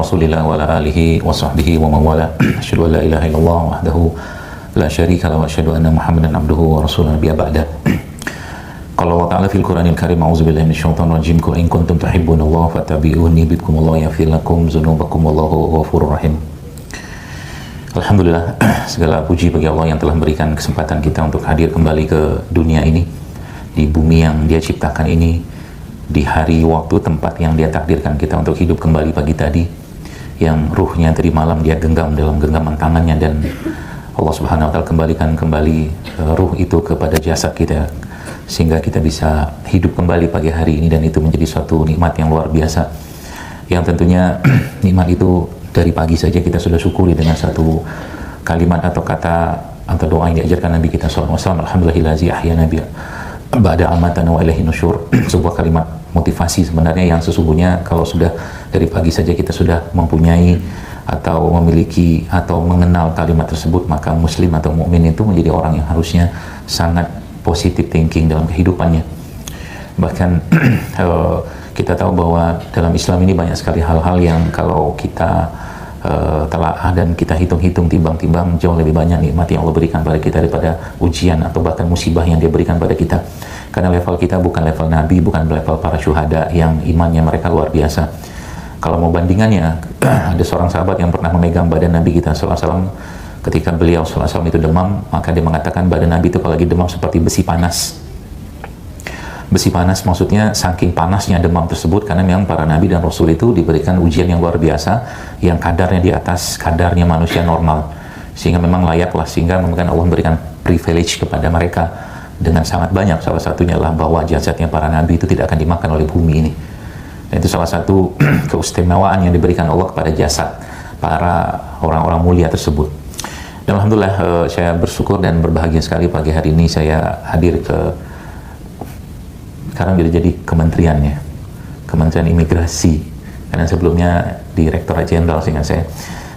rasulillah wa ala alihi wa sahbihi wa mawala. Asyhadu an la ilaha illallah wahdahu la syarika lahu wa asyhadu anna Muhammadan abduhu wa rasuluhu nabiyya ba'da. Qala Allah ta'ala fil Qur'anil Karim, a'udzubillahi minasyaitonir rajim. Qul in kuntum tuhibbunallaha fattabi'uni yuhibbukumullahu yaghfir lakum dzunubakum wallahu ghafurur rahim. Alhamdulillah, segala puji bagi Allah yang telah memberikan kesempatan kita untuk hadir kembali ke dunia ini, di bumi yang Dia ciptakan ini, di hari, waktu, tempat yang Dia takdirkan kita untuk hidup kembali pagi tadi, yang ruhnya tadi malam Dia genggam dalam genggaman tangannya, dan Allah Subhanahu wa Ta'ala kembalikan kembali ruh itu kepada jasad kita sehingga kita bisa hidup kembali pagi hari ini, dan itu menjadi suatu nikmat yang luar biasa, yang tentunya nikmat itu dari pagi saja kita sudah syukuri dengan satu kalimat atau kata atau doa yang diajarkan Nabi kita SAW, alhamdulillahillazi ahyana ba'da amatana wa ilaihi nusyur. Sebuah kalimat motivasi sebenarnya yang sesungguhnya kalau sudah dari pagi saja kita sudah mempunyai atau memiliki atau mengenal kalimat tersebut, maka muslim atau mukmin itu menjadi orang yang harusnya sangat positive thinking dalam kehidupannya. Bahkan kita tahu bahwa dalam Islam ini banyak sekali hal-hal yang kalau kita telaah dan kita hitung-hitung, timbang-timbang, jauh lebih banyak nikmat yang Allah berikan pada kita daripada ujian atau bahkan musibah yang Dia berikan pada kita. Karena level kita bukan level Nabi, bukan level para syuhada yang imannya mereka luar biasa. Kalau mau bandingannya, ada seorang sahabat yang pernah memegang badan Nabi kita SAW. Ketika beliau SAW itu demam, maka dia mengatakan badan Nabi itu kalau lagi demam seperti besi panas. Besi panas maksudnya saking panasnya demam tersebut, karena memang para Nabi dan Rasul itu diberikan ujian yang luar biasa, yang kadarnya di atas kadarnya manusia normal. Sehingga memang layaklah, sehingga mungkin Allah memberikan privilege kepada mereka dengan sangat banyak. Salah satunya adalah bahwa jasadnya para Nabi itu tidak akan dimakan oleh bumi ini. Dan itu salah satu keistimewaan yang diberikan Allah kepada jasad para orang-orang mulia tersebut. Dan alhamdulillah, saya bersyukur dan berbahagia sekali pagi hari ini saya hadir ke, sekarang jadi kementeriannya, Kementerian Imigrasi, karena sebelumnya Direktorat Jenderal seingat saya.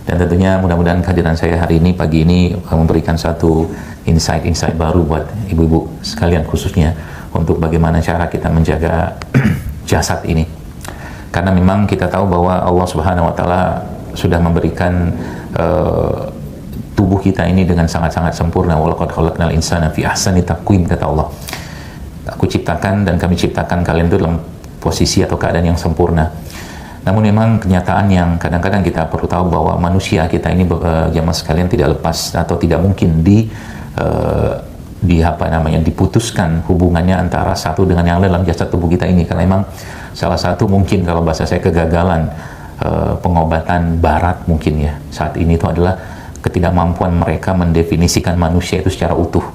Dan tentunya mudah-mudahan kehadiran saya hari ini, pagi ini, memberikan satu insight baru buat ibu-ibu sekalian, khususnya untuk bagaimana cara kita menjaga jasad ini. Karena memang kita tahu bahwa Allah Subhanahu wa Ta'ala sudah memberikan tubuh kita ini dengan sangat-sangat sempurna. Walaqad khalaqnal insana fi ahsani taqwim, kata Allah. Aku ciptakan dan kami ciptakan kalian itu dalam posisi atau keadaan yang sempurna. Namun memang kenyataan yang kadang-kadang kita perlu tahu bahwa manusia kita ini jamaah sekalian tidak lepas atau tidak mungkin diputuskan hubungannya antara satu dengan yang lain dalam jasad tubuh kita ini. Karena memang salah satu mungkin kalau bahasa saya kegagalan pengobatan barat mungkin ya saat ini itu adalah ketidakmampuan mereka mendefinisikan manusia itu secara utuh.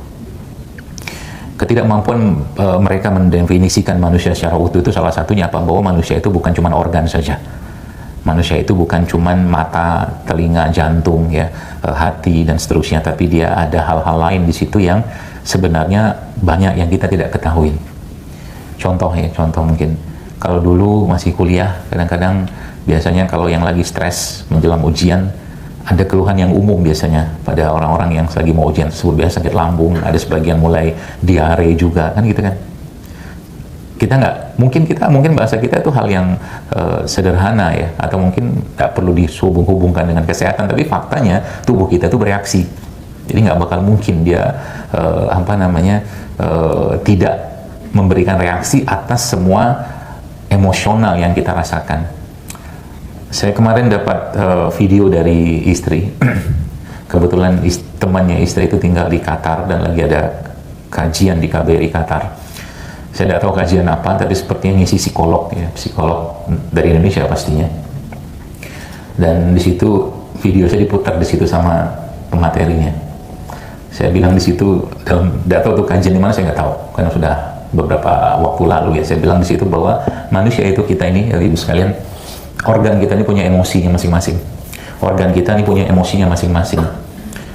Ketidakmampuan mereka mendefinisikan manusia secara utuh itu salah satunya apa? Bahwa manusia itu bukan cuma organ saja. Manusia itu bukan cuma mata, telinga, jantung, ya, hati dan seterusnya, tapi dia ada hal-hal lain di situ yang sebenarnya banyak yang kita tidak ketahui. Contoh mungkin kalau dulu masih kuliah, kadang-kadang biasanya kalau yang lagi stres menjelang ujian, ada keluhan yang umum biasanya pada orang-orang yang lagi mau ujian tersebut, biasa sakit lambung, ada sebagian mulai diare juga, kan gitu kan. Mungkin bahasa kita itu hal yang sederhana ya, atau mungkin tak perlu dihubung-hubungkan dengan kesehatan, tapi faktanya tubuh kita itu bereaksi. Jadi nggak bakal mungkin dia tidak memberikan reaksi atas semua emosional yang kita rasakan. Saya kemarin dapat video dari istri. Kebetulan temannya istri itu tinggal di Qatar dan lagi ada kajian di KBRI Qatar. Saya tidak tahu kajian apa, tapi sepertinya ngisi psikolog dari Indonesia pastinya. Dan di situ video saya diputar di situ sama pematerinya. Saya bilang di situ, tidak tahu tuh kajian di mana, saya nggak tahu karena sudah beberapa waktu lalu ya. Saya bilang di situ bahwa manusia itu kita ini, ibu sekalian, organ kita ini punya emosinya masing-masing. Organ kita ini punya emosinya masing-masing.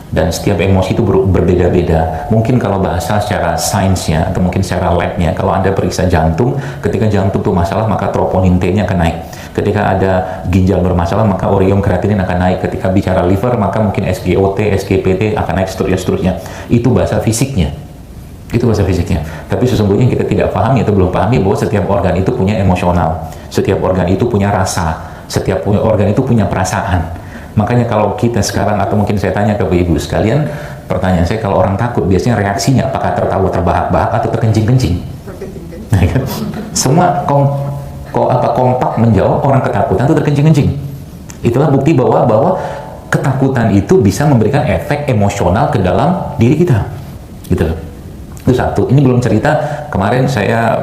Dan setiap emosi itu berbeda-beda. Mungkin kalau bahasa secara sainsnya atau mungkin secara labnya, kalau Anda periksa jantung, ketika jantung itu masalah maka troponin T-nya akan naik. Ketika ada ginjal bermasalah maka ureum kreatinin akan naik. Ketika bicara liver maka mungkin SGOT, SGPT akan naik, seterusnya. Itu bahasa fisiknya. Tapi sesungguhnya kita tidak pahami atau belum pahami bahwa setiap organ itu punya emosional, setiap organ itu punya rasa, Setiap organ itu punya perasaan. Makanya kalau kita sekarang, atau mungkin saya tanya ke ibu sekalian, pertanyaan saya, kalau orang takut biasanya reaksinya apakah tertawa terbahak-bahak atau terkencing-kencing? Nah, kan? Semua kompak menjawab orang ketakutan itu terkencing-kencing. Itulah bukti bahwa ketakutan itu bisa memberikan efek emosional ke dalam diri kita, gitu. Itu satu. Ini belum cerita kemarin saya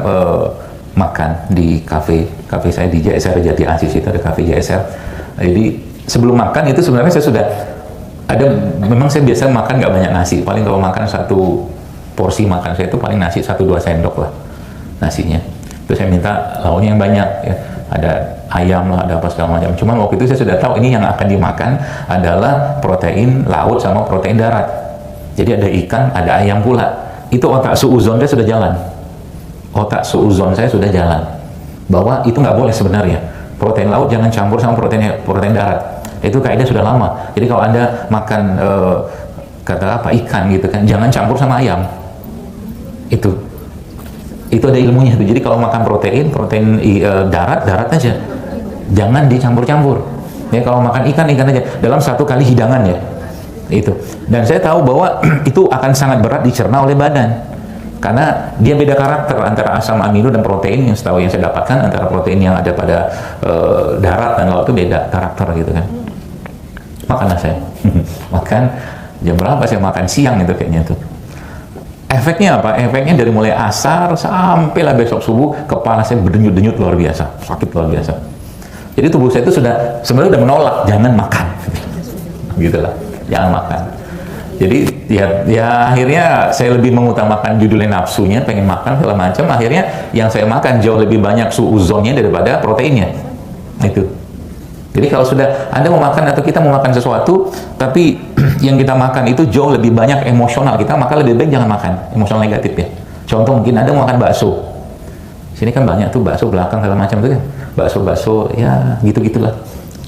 makan di kafe saya di JSR Jati Asih, itu ada kafe JSR. Jadi sebelum makan itu sebenarnya saya sudah ada, memang saya biasa makan nggak banyak nasi, paling kalau makan satu porsi makan saya itu paling nasi 1-2 sendok lah nasinya. Terus saya minta lauknya yang banyak ya, ada ayam lah, ada apa segala macam. Cuman waktu itu saya sudah tahu ini yang akan dimakan adalah protein laut sama protein darat. Jadi ada ikan, ada ayam pula. Itu otak suuzon saya sudah jalan. Otak suuzon saya sudah jalan bahwa itu nggak boleh sebenarnya. Protein laut jangan campur sama protein darat. Itu kaidah sudah lama. Jadi kalau Anda makan kata apa ikan gitu kan, jangan campur sama ayam. Itu ada ilmunya tuh. Jadi kalau makan protein darat aja. Jangan dicampur-campur. Ya kalau makan ikan aja dalam satu kali hidangan ya. Itu. Dan saya tahu bahwa itu akan sangat berat dicerna oleh badan. Karena dia beda karakter antara asam amino dan protein. Yang setahu yang saya dapatkan antara protein yang ada pada darat dan laut itu beda karakter gitu kan. Makanlah saya. Makan jam berapa saya makan siang itu kayaknya tuh. Efeknya apa? Efeknya dari mulai asar sampailah besok subuh kepala saya berdenyut-denyut luar biasa, sakit luar biasa. Jadi tubuh saya itu sebenarnya udah menolak, jangan makan, gitulah, jangan makan. Jadi ya akhirnya saya lebih mengutamakan judulnya nafsunya, pengen makan segala macam. Akhirnya yang saya makan jauh lebih banyak suuzonnya daripada proteinnya. Itu. Jadi kalau sudah Anda mau makan atau kita mau makan sesuatu, tapi yang kita makan itu jauh lebih banyak emosional kita, maka lebih baik jangan makan emosional negatif ya. Contoh mungkin Anda mau makan bakso. Sini kan banyak tuh bakso belakang segala macam tuh kan. Bakso ya gitu-gitulah.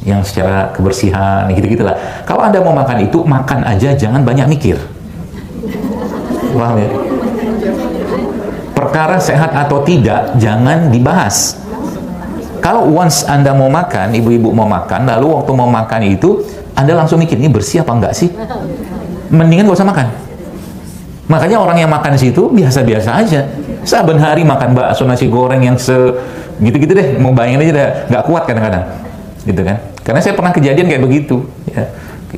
Yang secara kebersihan gitu-gitulah. Kalau Anda mau makan itu, makan aja, jangan banyak mikir. Paham ya? Perkara sehat atau tidak jangan dibahas. Kalau once Anda mau makan, ibu-ibu mau makan, lalu waktu mau makan itu Anda langsung mikir, ini bersih apa enggak sih? Mendingan gak usah makan. Makanya orang yang makan situ biasa-biasa aja. Saben hari makan bakso, nasi goreng yang gitu-gitu deh, mau bayangin aja dah, nggak kuat kadang-kadang. Gitu kan? Karena saya pernah kejadian kayak begitu. Ya.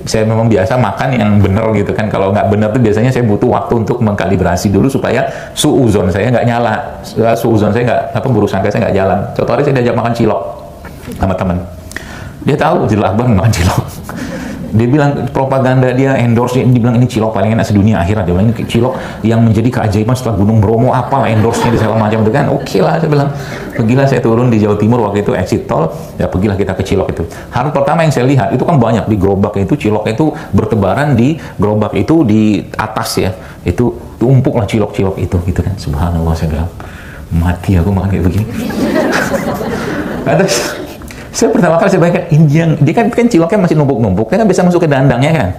Saya memang biasa makan yang benar gitu kan. Kalau nggak benar tuh biasanya saya butuh waktu untuk mengkalibrasi dulu supaya suuzon saya nggak nyala, suuzon saya nggak buruk sangka saya nggak jalan. Suatu hari saya diajak makan cilok sama teman. Dia tahu Jil Akbar makan cilok. Dia bilang propaganda dia endorse, dia bilang ini cilok paling enak sedunia akhirat. Dia bilang ini cilok yang menjadi keajaiban setelah Gunung Bromo, apalah endorse-nya di segala macam itu kan. Oke lah, saya bilang. Pergilah saya turun di Jawa Timur waktu itu exit tol, ya pergilah kita ke cilok itu. Hal pertama yang saya lihat itu kan banyak di gerobak itu, cilok itu bertebaran di gerobak itu di atas ya. Itu tumpuklah cilok-cilok itu gitu kan. Subhanallah, saya bilang mati aku makan kayak begini. Atas saya pertama kali saya bayangkan dia kan ciloknya masih numpuk-numpuk, kan bisa masuk ke dandangnya kan.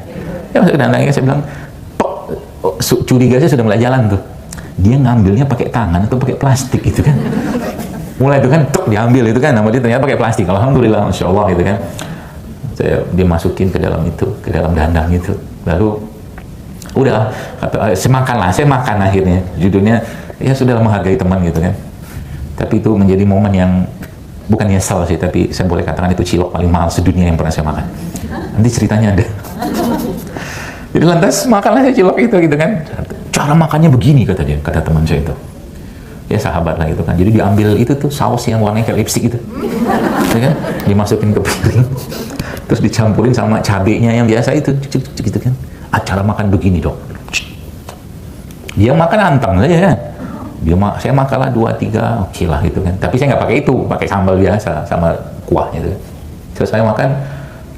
Ya masuk ke dandangnya, saya bilang, curiga saya sudah mulai jalan tuh. Dia ngambilnya pakai tangan atau pakai plastik gitu kan. Mulai itu kan, diambil itu kan, nama dia ternyata pakai plastik. Alhamdulillah, Masya Allah gitu kan. Dia masukin ke dalam itu, ke dalam dandang itu. Lalu, udah, saya makan akhirnya. Judulnya, ya sudah menghargai teman gitu kan. Tapi itu menjadi momen yang bukan nyesal sih, tapi saya boleh katakan itu cilok paling mahal sedunia yang pernah saya makan. Nanti ceritanya ada. Jadi lantas makanlah saya cilok itu gitu kan. Cara makannya begini kata teman saya itu. Ya sahabat lah itu kan. Jadi diambil itu tuh saus yang warnanya kayak lipstick itu. Ya kan? Dimasukin ke piring. Terus dicampurin sama cabenya yang biasa itu gitu kan. Cara makan begini dong. Dia makan anteng saja kan. Saya makanlah 2-3, oke lah gitu kan. Tapi saya nggak pakai itu, pakai sambal biasa sama kuah gitu. Terus saya makan,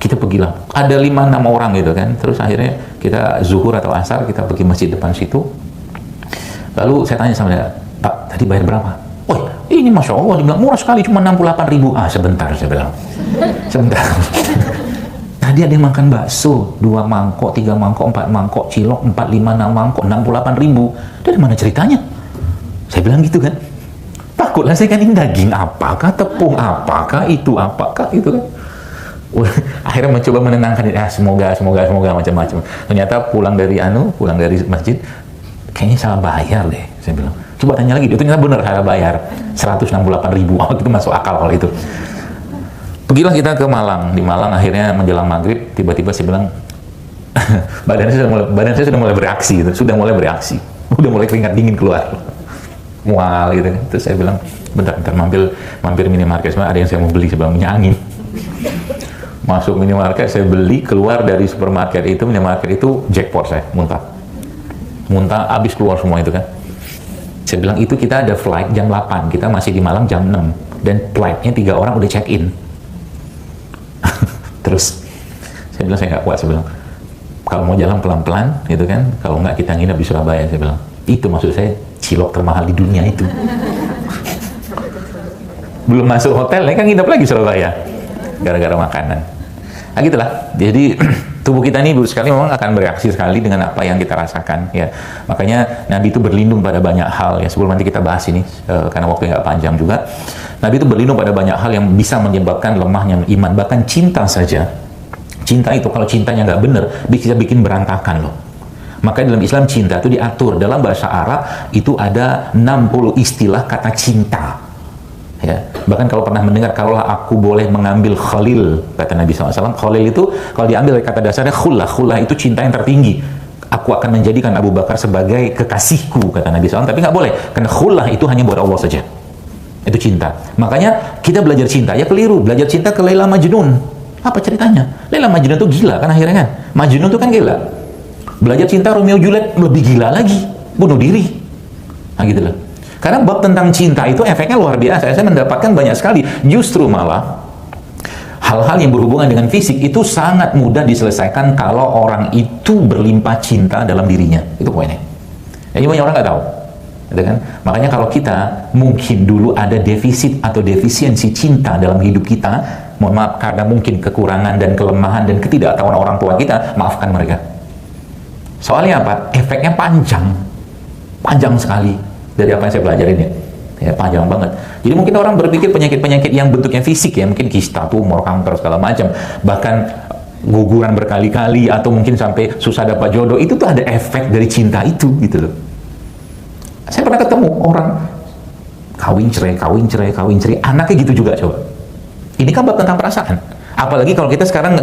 kita pergilah. Ada 5-6 orang gitu kan. Terus akhirnya kita zuhur atau asar, kita pergi masjid depan situ. Lalu saya tanya sama dia, Pak, tadi bayar berapa? Wah, ini Masya Allah, dia bilang murah sekali, cuma 68.000. Sebentar, saya bilang. Sebentar. Tadi ada yang makan bakso, 2 mangkok, 3 mangkok, 4 mangkok, cilok, 4, 5, 6 mangkok, 68.000. Dari mana ceritanya? Saya bilang gitu kan. Takutlah saya kan, ini daging apakah, tepung apakah, itu apakah, itu kan. Akhirnya mencoba menenangkan diri, semoga macam-macam. Ternyata pulang dari masjid, kayaknya salah bayar deh, saya bilang. Coba tanya lagi, itu ternyata benar salah bayar 168.000. Oh, itu masuk akal kalau itu. Pergilah kita ke Malang. Di Malang akhirnya menjelang maghrib, tiba-tiba saya bilang, badan saya sudah mulai bereaksi, gitu. Sudah mulai keringat dingin keluar, mual gitu. Terus saya bilang, bentar mampir minimarket, ada yang saya mau beli, saya bilang minyak angin. Masuk minimarket, saya beli, keluar dari supermarket itu, minimarket itu jackpot, saya muntah, habis keluar semua itu kan. Saya bilang, itu kita ada flight jam 8, kita masih di Malang jam 6, dan flightnya 3 orang udah check in. Terus saya bilang, saya nggak kuat, saya bilang, kalau mau jalan pelan-pelan gitu kan, kalau nggak kita nginep di Surabaya. Saya bilang, itu maksud saya cilok termahal di dunia itu. Belum masuk hotel, kan nginep lagi Surabaya gara-gara makanan. Nah gitulah, jadi tubuh kita ini sekali memang akan bereaksi sekali dengan apa yang kita rasakan ya. Makanya Nabi itu berlindung pada banyak hal ya, sebelum nanti kita bahas ini karena waktunya nggak panjang juga. Nabi itu berlindung pada banyak hal yang bisa menyebabkan lemahnya iman. Bahkan cinta saja, cinta itu kalau cintanya nggak benar bisa bikin berantakan loh. Makanya dalam Islam cinta itu diatur, dalam bahasa Arab itu ada 60 istilah kata cinta ya. Bahkan kalau pernah mendengar, kalaulah aku boleh mengambil khalil, kata Nabi SAW, khalil itu kalau diambil dari kata dasarnya khullah itu cinta yang tertinggi. Aku akan menjadikan Abu Bakar sebagai kekasihku, kata Nabi SAW, tapi nggak boleh, karena khullah itu hanya buat Allah saja. Itu cinta. Makanya kita belajar cinta, ya keliru, belajar cinta ke Laila Majnun. Apa ceritanya? Laila Majnun itu gila kan akhirnya kan? Majnun itu kan gila. Belajar cinta Romeo Juliet lebih gila lagi, bunuh diri. Nah gitu loh. Karena bab tentang cinta itu efeknya luar biasa. Saya mendapatkan banyak sekali. Justru malah hal-hal yang berhubungan dengan fisik itu sangat mudah diselesaikan kalau orang itu berlimpah cinta dalam dirinya. Itu poinnya. Jadi banyak orang nggak tahu. Gitu kan? Makanya kalau kita mungkin dulu ada defisit atau defisiensi cinta dalam hidup kita, mohon maaf, karena mungkin kekurangan dan kelemahan dan ketidaktahuan orang tua kita, maafkan mereka. Soalnya apa? Efeknya panjang sekali. Dari apa yang saya pelajarin ya panjang banget. Jadi mungkin orang berpikir penyakit-penyakit yang bentuknya fisik ya, mungkin kista, tumor, kanker, segala macam, bahkan guguran berkali-kali atau mungkin sampai susah dapat jodoh, itu tuh ada efek dari cinta itu gitu loh. Saya pernah ketemu orang kawin cerai, anaknya gitu juga coba. Ini kan bab tentang perasaan. Apalagi kalau kita sekarang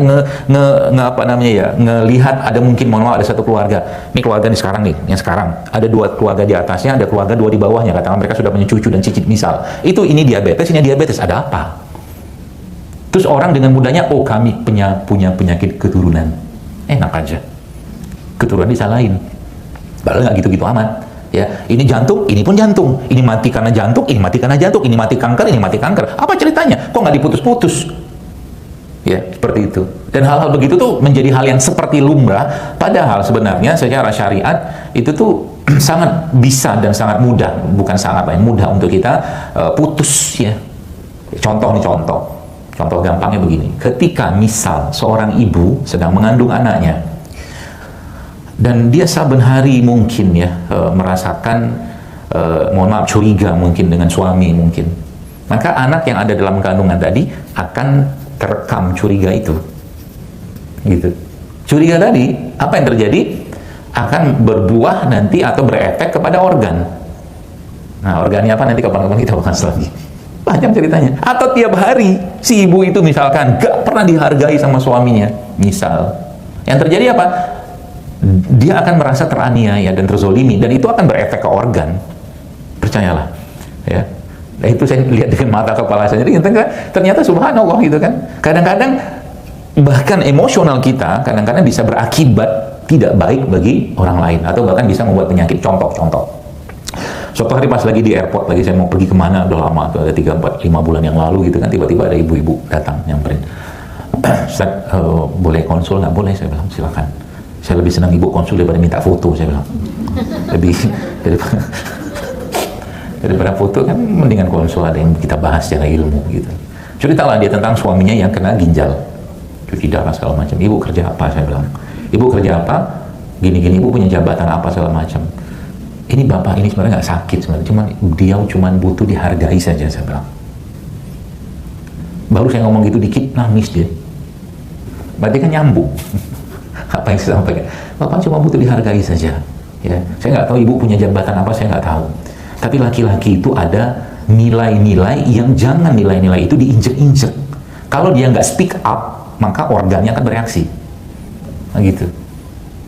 ngelihat ada mungkin ada satu keluarga. Ini keluarga nih sekarang nih, yang sekarang ada 2 keluarga di atasnya, ada keluarga 2 di bawahnya. Katakan mereka sudah punya cucu dan cicit misal. Itu ini diabetes, ada apa? Terus orang dengan mudahnya, oh kami punya penyakit keturunan. Enak aja. Keturunan disalahin. Padahal nggak gitu-gitu amat. Ya, ini jantung, ini pun jantung. Ini mati karena jantung, ini mati karena jantung. Ini mati kanker, ini mati kanker. Apa ceritanya? Kok nggak diputus-putus? Ya, seperti itu. Dan hal-hal begitu tuh menjadi hal yang seperti lumrah, padahal sebenarnya secara syariat itu tuh sangat bisa dan sangat mudah, bukan sangat mudah untuk kita putus ya. Contoh gampangnya begini. Ketika misal seorang ibu sedang mengandung anaknya dan dia saben hari mungkin ya merasakan mohon maaf curiga mungkin dengan suami mungkin, maka anak yang ada dalam kandungan tadi akan terekam curiga itu gitu. Curiga tadi apa yang terjadi akan berbuah nanti atau berefek kepada organ. Nah, organnya apa nanti kapan-kapan kita bahas lagi, panjang ceritanya. Atau tiap hari si ibu itu misalkan gak pernah dihargai sama suaminya misal, yang terjadi apa? Dia akan merasa teraniaya dan terzolimi, dan itu akan berefek ke organ, percayalah ya. Nah itu saya lihat dengan mata kepala saya. Jadi ternyata subhanallah gitu kan. Kadang-kadang bahkan emosional kita kadang-kadang bisa berakibat tidak baik bagi orang lain, atau bahkan bisa membuat penyakit. Contoh. Suatu hari pas lagi di airport, lagi saya mau pergi kemana, udah lama tuh, ada 3, 4, 5 bulan yang lalu gitu kan, tiba-tiba ada ibu-ibu datang nyamperin. Ustaz, boleh konsul? Nggak boleh, saya bilang silakan. Saya lebih senang ibu konsul daripada minta foto, saya bilang. Lebih daripada foto kan mendingan konsul, ada yang kita bahas secara ilmu gitu. Ceritalah dia tentang suaminya yang kena ginjal, cuci darah segala macam. Ibu kerja apa? Saya bilang. Ibu kerja apa? Gini-gini. Ibu punya jabatan apa segala macam. Ini bapak ini sebenarnya nggak sakit sebenarnya, dia cuma butuh dihargai saja, saya bilang. Baru saya ngomong gitu dikit nangis dia. Berarti kan nyambung. Apa yang saya sampaikan, bapak cuma butuh dihargai saja. Ya, saya nggak tahu ibu punya jabatan apa, saya nggak tahu. Tapi laki-laki itu ada nilai-nilai yang jangan nilai-nilai itu diinjek-injek. Kalau dia nggak speak up, maka organnya akan bereaksi. Nah, gitu.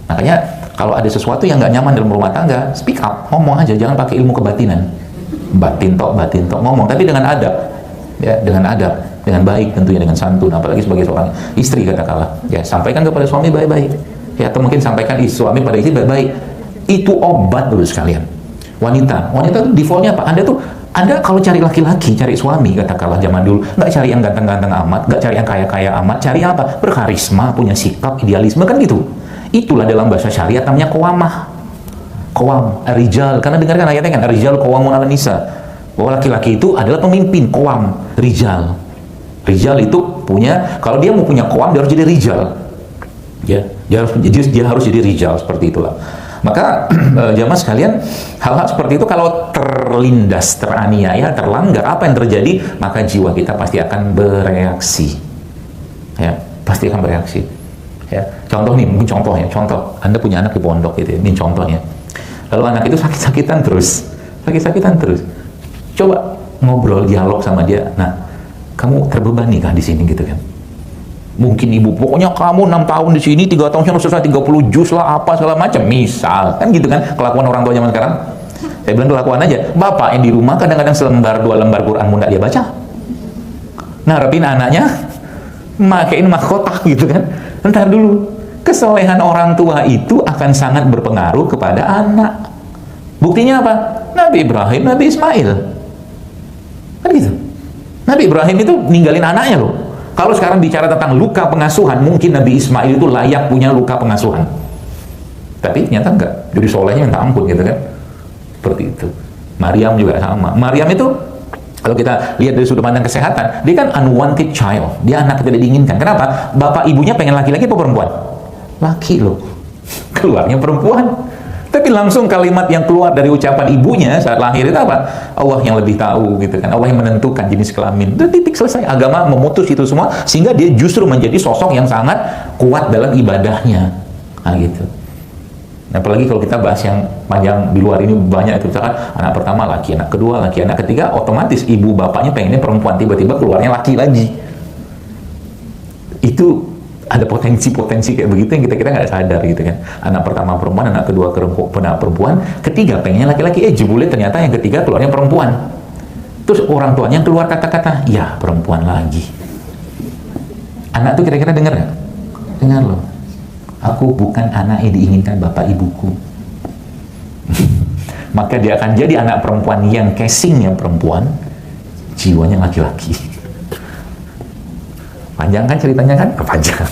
Makanya kalau ada sesuatu yang nggak nyaman dalam rumah tangga, speak up, ngomong aja, jangan pakai ilmu kebatinan. Batin tok, ngomong, tapi dengan adab. Ya, dengan adab, dengan baik tentunya, dengan santun, apalagi sebagai seorang istri katakanlah. Ya, sampaikan kepada suami baik-baik. Ya, atau mungkin sampaikan suami pada istri baik-baik. Itu obat dulu sekalian. Wanita tuh defaultnya apa? Anda kalau cari laki-laki, cari suami katakanlah zaman dulu, nggak cari yang ganteng-ganteng amat, nggak cari yang kaya-kaya amat, cari apa? Berkarisma, punya sikap, idealisme, kan gitu. Itulah dalam bahasa syariat namanya qawamah. Qawam, rijal, karena dengarkan ayatnya kan, rijal qawamun 'alan nisa. Bahwa laki-laki itu adalah pemimpin, qawam, rijal. Rijal itu punya, kalau dia mau punya qawam, dia harus jadi rijal. Ya, dia harus jadi rijal, seperti itulah. Maka jamaah sekalian, hal-hal seperti itu kalau terlindas, teraniaya, terlanggar, apa yang terjadi? Maka jiwa kita pasti akan bereaksi. Ya, pasti akan bereaksi. Ya, contoh nih, mungkin contoh Anda punya anak di pondok gitu ya, ini contohnya. Lalu anak itu sakit-sakitan terus. Coba ngobrol, dialog sama dia. Nah, kamu terbebani kah di sini gitu kan? Mungkin ibu, pokoknya kamu 6 tahun di sini, 3 tahun harus selesai 30 juz lah, apa segala macam, misal kan gitu kan kelakuan orang tua zaman sekarang. Saya bilang kelakuan aja. Bapak yang di rumah kadang-kadang selembar 2 lembar Quran muda dia baca. Ngarepin anaknya makein mahkotak gitu kan. Entar dulu, kesolehan orang tua itu akan sangat berpengaruh kepada anak. Buktinya apa? Nabi Ibrahim, Nabi Ismail, kan gitu. Nabi Ibrahim itu ninggalin anaknya loh. Kalau sekarang bicara tentang luka pengasuhan, mungkin Nabi Ismail itu layak punya luka pengasuhan. Tapi ternyata enggak. Jadi solehnya minta ampun gitu kan. Seperti itu. Maryam juga sama. Maryam itu, kalau kita lihat dari sudut pandang kesehatan, dia kan unwanted child. Dia anak yang tidak diinginkan. Kenapa? Bapak ibunya pengen laki-laki atau perempuan? Laki loh. Keluarnya perempuan. Tapi langsung kalimat yang keluar dari ucapan ibunya saat lahir itu apa? Allah yang lebih tahu gitu kan. Allah yang menentukan jenis kelamin. Itu titik, selesai. Agama memutus itu semua sehingga dia justru menjadi sosok yang sangat kuat dalam ibadahnya. Nah gitu. Apalagi kalau kita bahas yang panjang di luar ini banyak itu, misalkan anak pertama laki, anak kedua laki, anak ketiga otomatis ibu bapaknya pengennya perempuan, tiba-tiba keluarnya laki lagi. Itu ada potensi-potensi kayak begitu yang kita nggak sadar gitu kan. Anak pertama perempuan, anak kedua perempuan, ketiga pengennya laki-laki, jebule ternyata yang ketiga keluarnya perempuan. Terus orang tuanya keluar kata-kata, ya perempuan lagi. Anak tuh kira-kira dengar nggak? Dengar loh. Aku bukan anak yang diinginkan bapak ibuku. Maka dia akan jadi anak perempuan yang casingnya perempuan, jiwanya laki-laki. Panjang kan ceritanya kan? Panjang.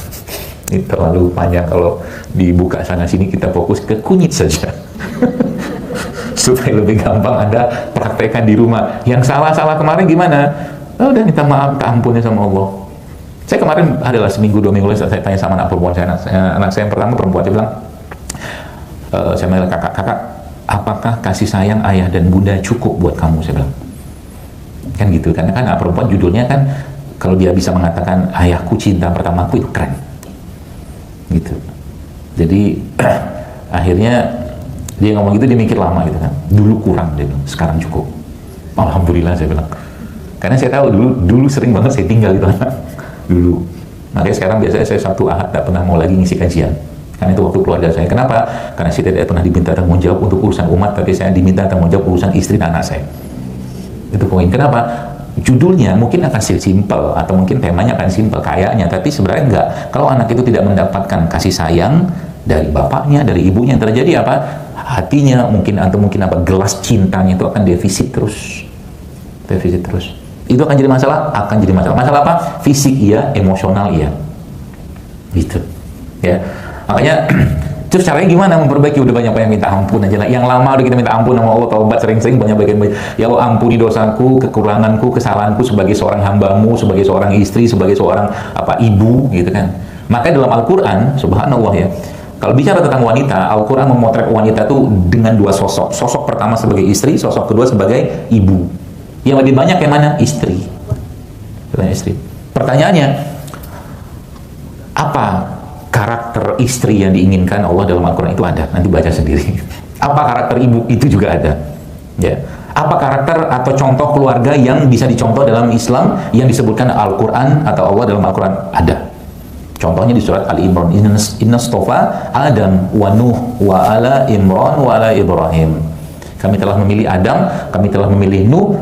Ini terlalu panjang kalau dibuka sana sini, kita fokus ke kunyit saja. Supaya lebih gampang Anda praktekkan di rumah. Yang salah-salah kemarin gimana? Oh, udah minta maaf, minta ampunnya sama Allah. Saya kemarin adalah seminggu 2 minggu lalu saya tanya sama anak perempuan saya, anak saya yang pertama perempuan, saya bilang, saya bilang, kakak, apakah kasih sayang ayah dan bunda cukup buat kamu? Saya bilang, kan gitu, karena kan anak perempuan judulnya kan, kalau dia bisa mengatakan ayahku cinta pertamaku, itu keren, gitu. Jadi akhirnya dia ngomong gitu, dia mikir lama gitu kan, dulu kurang, dia bilang, sekarang cukup. Alhamdulillah, saya bilang, karena saya tahu dulu sering banget saya tinggal itu anak. Dulu. Makanya sekarang biasanya saya satu ahad tak pernah mau lagi ngisi kajian. Karena itu waktu keluarga saya. Kenapa? Karena saya tidak pernah diminta tanggung jawab untuk urusan umat, tapi saya diminta tanggung jawab urusan istri dan anak saya. Itu poin. Kenapa? Judulnya mungkin akan simpel, atau mungkin temanya akan simpel kayaknya, tapi sebenarnya enggak. Kalau anak itu tidak mendapatkan kasih sayang dari bapaknya, dari ibunya, yang terjadi apa? Hatinya mungkin, atau mungkin apa, gelas cintanya itu akan defisit terus. Defisit terus. Itu akan jadi masalah, Masalah apa? Fisik iya, emosional iya. Gitu. Ya. Makanya terus caranya gimana memperbaiki? Udah banyak minta ampun aja lah. Yang lama udah kita minta ampun sama Allah, taubat sering-sering, banyak. Ya Allah, ampuni dosaku, kekuranganku, kesalahanku sebagai seorang hambamu, sebagai seorang istri, sebagai seorang ibu gitu kan. Maka dalam Al-Qur'an, subhanallah ya, kalau bicara tentang wanita, Al-Qur'an memotret wanita itu dengan 2 sosok. Sosok pertama sebagai istri, sosok kedua sebagai ibu. Yang lebih banyak yang mana? Istri. Pertanyaannya, Apa karakter istri yang diinginkan Allah dalam Al-Quran itu ada, nanti baca sendiri. Apa karakter ibu itu juga ada, ya. Apa karakter atau contoh keluarga yang bisa dicontoh dalam Islam yang disebutkan Al-Quran atau Allah dalam Al-Quran? Ada. Contohnya di surat Al-Imran, Inna stofa Adam wa Nuh wa ala Imran wa ala Ibrahim. Kami telah memilih Adam, kami telah memilih Nuh,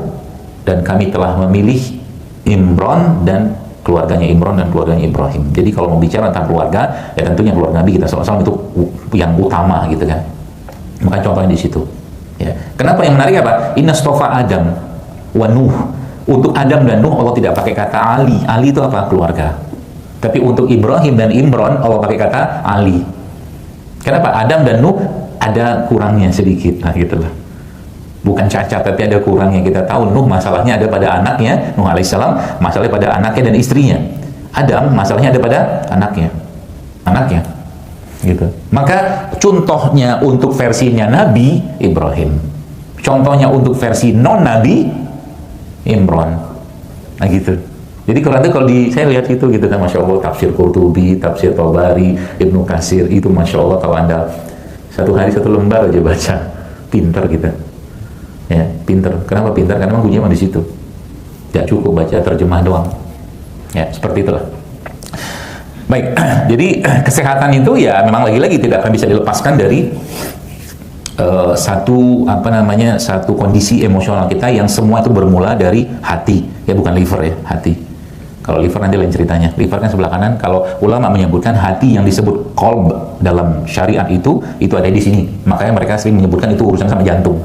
dan kami telah memilih Imran dan keluarganya Imran dan keluarganya Ibrahim. Jadi kalau mau bicara tentang keluarga, ya tentunya keluarga Nabi kita SAW itu yang utama gitu kan. Maka contohnya di situ. Ya. Kenapa yang menarik apa? Inna stofa Adam wa Nuh. Untuk Adam dan Nuh Allah tidak pakai kata Ali. Ali itu apa? Keluarga. Tapi untuk Ibrahim dan Imran Allah pakai kata Ali. Kenapa? Adam dan Nuh ada kurangnya sedikit, nah gitu lah. Bukan cacat, tapi ada kurangnya. Kita tahu Nuh masalahnya ada pada anaknya, Nuh alaihissalam masalahnya pada anaknya dan istrinya. Adam masalahnya ada pada anaknya, gitu. Maka contohnya untuk versinya Nabi Ibrahim, contohnya untuk versi non Nabi Imran, nah gitu. Jadi Quran itu kalau saya lihat itu gitu kan, Masya Allah, tafsir Qurtubi, tafsir Tabari, Ibnu Katsir, itu Masya Allah kalau Anda satu hari satu lembar aja baca, pinter kita. Ya, pinter. Kenapa pinter? Karena memang kuncinya di situ. Tidak cukup baca terjemah doang. Ya, seperti itulah. Baik, jadi kesehatan itu ya memang lagi-lagi tidak akan bisa dilepaskan dari satu kondisi emosional kita yang semua itu bermula dari hati. Ya, bukan liver ya, hati. Kalau liver nanti lain ceritanya. Liver kan sebelah kanan. Kalau ulama menyebutkan hati yang disebut qalb dalam syariat itu ada di sini. Makanya mereka sering menyebutkan itu urusan sama jantung.